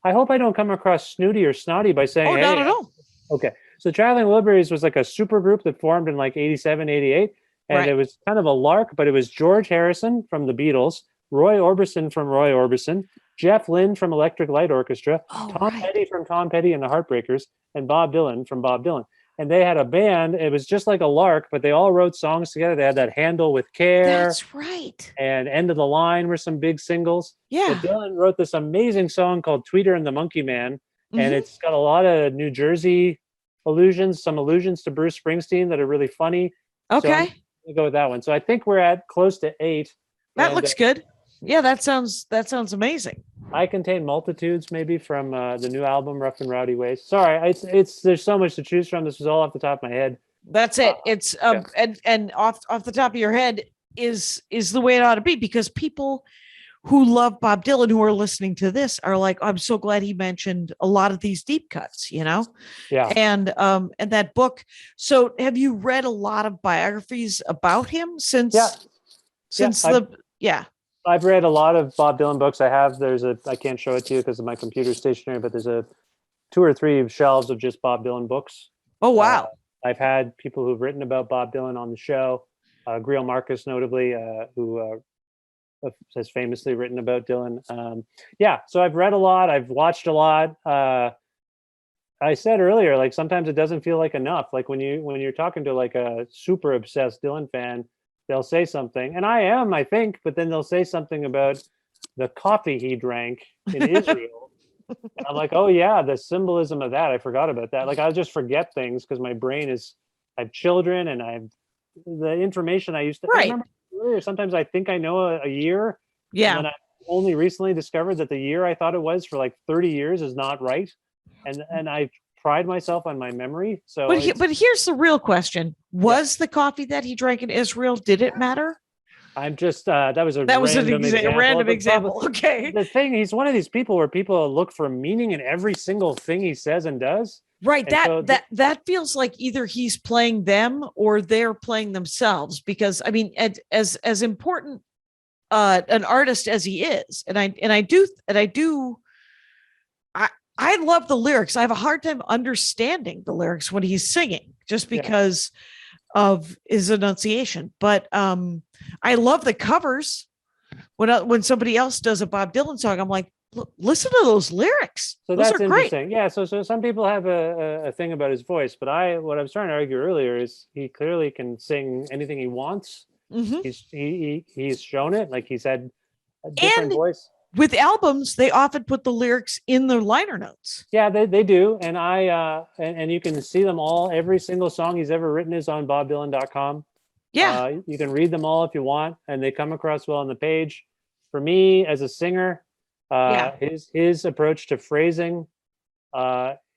I hope I don't come across snooty or snotty by saying, Oh, hey, not at all. Okay. So Traveling Wilburys was like a super group that formed in like 87, 88. And Right. It was kind of a lark, but it was George Harrison from the Beatles, Roy Orbison from Roy Orbison, Jeff Lynne from Electric Light Orchestra, Oh, Tom right. Petty from Tom Petty and the Heartbreakers, and Bob Dylan from Bob Dylan. And they had a band. It was just like a lark, but they all wrote songs together. They had that Handle with Care That's right. and End of the Line were some big singles. Yeah. So Dylan wrote this amazing song called Tweeter and the Monkey Man. Mhm. And it's got a lot of New Jersey allusions, some allusions to Bruce Springsteen that are really funny. Okay. So I'm gonna go with that one. So I think we're at close to 8. That And, looks good. Yeah, that sounds amazing. I Contain Multitudes, maybe from the new album Rough and Rowdy Ways. Sorry, it's there's so much to choose from. This was all off the top of my head. That's it. It's and off the top of your head is the way it ought to be, because people who love Bob Dylan who are listening to this are like, I'm so glad he mentioned a lot of these deep cuts, you know? Yeah. And that book. So have you read a lot of biographies about him since I've read a lot of Bob Dylan books. I can't show it to you because of my computer stationary, but there's 2 or 3 shelves of just Bob Dylan books. Oh, wow. I've had people who've written about Bob Dylan on the show. Greil Marcus, notably, who has famously written about Dylan. So I've read a lot. I've watched a lot. I said earlier, like sometimes it doesn't feel like enough. Like when you're talking to like a super obsessed Dylan fan, they'll say something, and I think, but then they'll say something about the coffee he drank in Israel. And I'm like, oh yeah, the symbolism of that. I forgot about that. Like I'll just forget things because my brain I have children and I have the information I used to. Right. I remember earlier, sometimes I think I know a year. Yeah. And then I only recently discovered that the year I thought it was for like 30 years is not right. And I pride myself on my memory. So But here's the real question. Was the coffee that he drank in Israel, did it matter? I'm just that was an random example. Okay. The thing, he's one of these people where people look for meaning in every single thing he says and does. Right. And That feels like either he's playing them or they're playing themselves, because I mean, as important an artist as he is, I love the lyrics. I have a hard time understanding the lyrics when he's singing, just because of his enunciation. But I love the covers. When somebody else does a Bob Dylan song, I'm like, listen to those lyrics. So Those that's are great. interesting. Yeah. So some people have a thing about his voice, but what I was trying to argue earlier is he clearly can sing anything he wants. Mm-hmm. He's shown it. Like he's had a different voice. With albums, they often put the lyrics in the liner notes. Yeah, they do. And and you can see them all. Every single song he's ever written is on bobdylan.com. Yeah. You can read them all if you want, and they come across well on the page. For me, as a singer, his approach to phrasing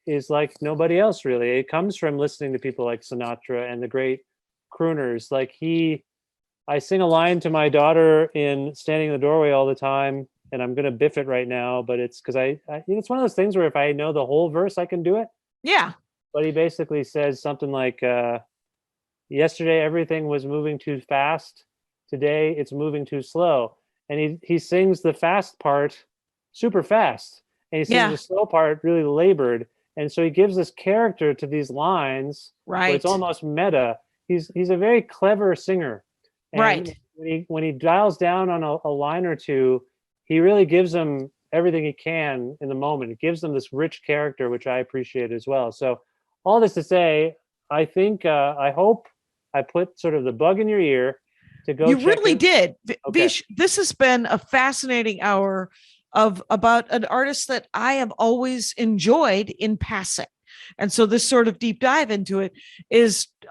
is like nobody else, really. It comes from listening to people like Sinatra and the great crooners. Like I sing a line to my daughter in Standing in the Doorway all the time, and I'm going to biff it right now, but it's because it's one of those things where if I know the whole verse, I can do it. Yeah. But he basically says something like, yesterday, everything was moving too fast. Today, it's moving too slow. And he sings the fast part super fast. And he sings the slow part really labored. And so he gives this character to these lines. Right. Where it's almost meta. He's a very clever singer. And right. When he dials down on a line or two, he really gives them everything he can in the moment. It gives them this rich character, which I appreciate as well. So all this to say, I think, I hope I put sort of the bug in your ear to go. You really did. Okay. Vish, this has been a fascinating hour about an artist that I have always enjoyed in passing. And so this sort of deep dive into it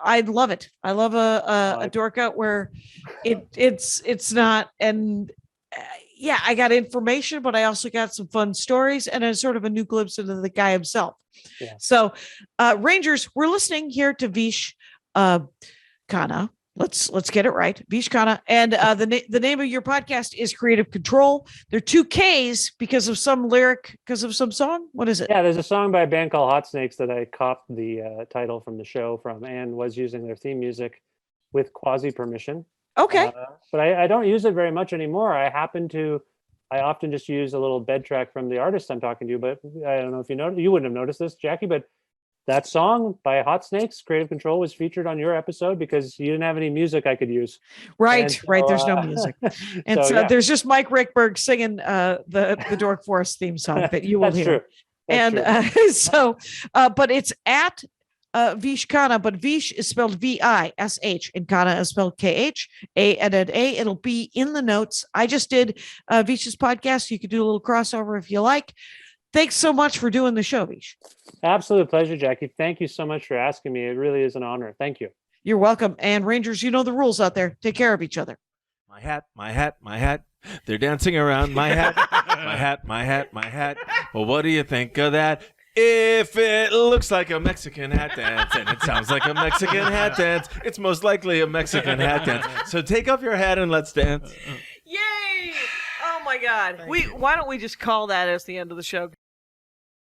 I love it. I love a dork out where it's not, and yeah, I got information, but I also got some fun stories and a sort of a new glimpse into the guy himself. Yeah. So, Rangers, we're listening here to Vish Khanna. Let's get it right, Vish Khanna, and the name of your podcast is Creative Control. There are 2 Ks because of some lyric, because of some song. What is it? Yeah, there's a song by a band called Hot Snakes that I copied the title from the show from, and was using their theme music with quasi permission. Okay. But I don't use it very much anymore. I often just use a little bed track from the artist I'm talking to, but I don't know if you know, you wouldn't have noticed this, Jackie, but that song by Hot Snakes, Creative Control, was featured on your episode because you didn't have any music I could use. Right, So, right. There's no music. And so yeah. there's just Mike Ruekberg singing the Dork Forest theme song that you will That's hear. true. That's And but it's at Vish Khanna, but Vish is spelled V-I-S-H and Khanna is spelled K-H, A-N-N-A. It'll be in the notes. I just did Vish's podcast. You could do a little crossover if you like. Thanks so much for doing the show, Vish. Absolute pleasure, Jackie. Thank you so much for asking me. It really is an honor. Thank you. You're welcome. And Rangers, you know the rules out there. Take care of each other. My hat, my hat, my hat. They're dancing around my hat, my hat, my hat, my hat. Well, what do you think of that? If it looks like a Mexican hat dance and it sounds like a Mexican hat dance, it's most likely a Mexican hat dance. So take off your hat and let's dance. Yay! Oh my God. Why don't we just call that as the end of the show?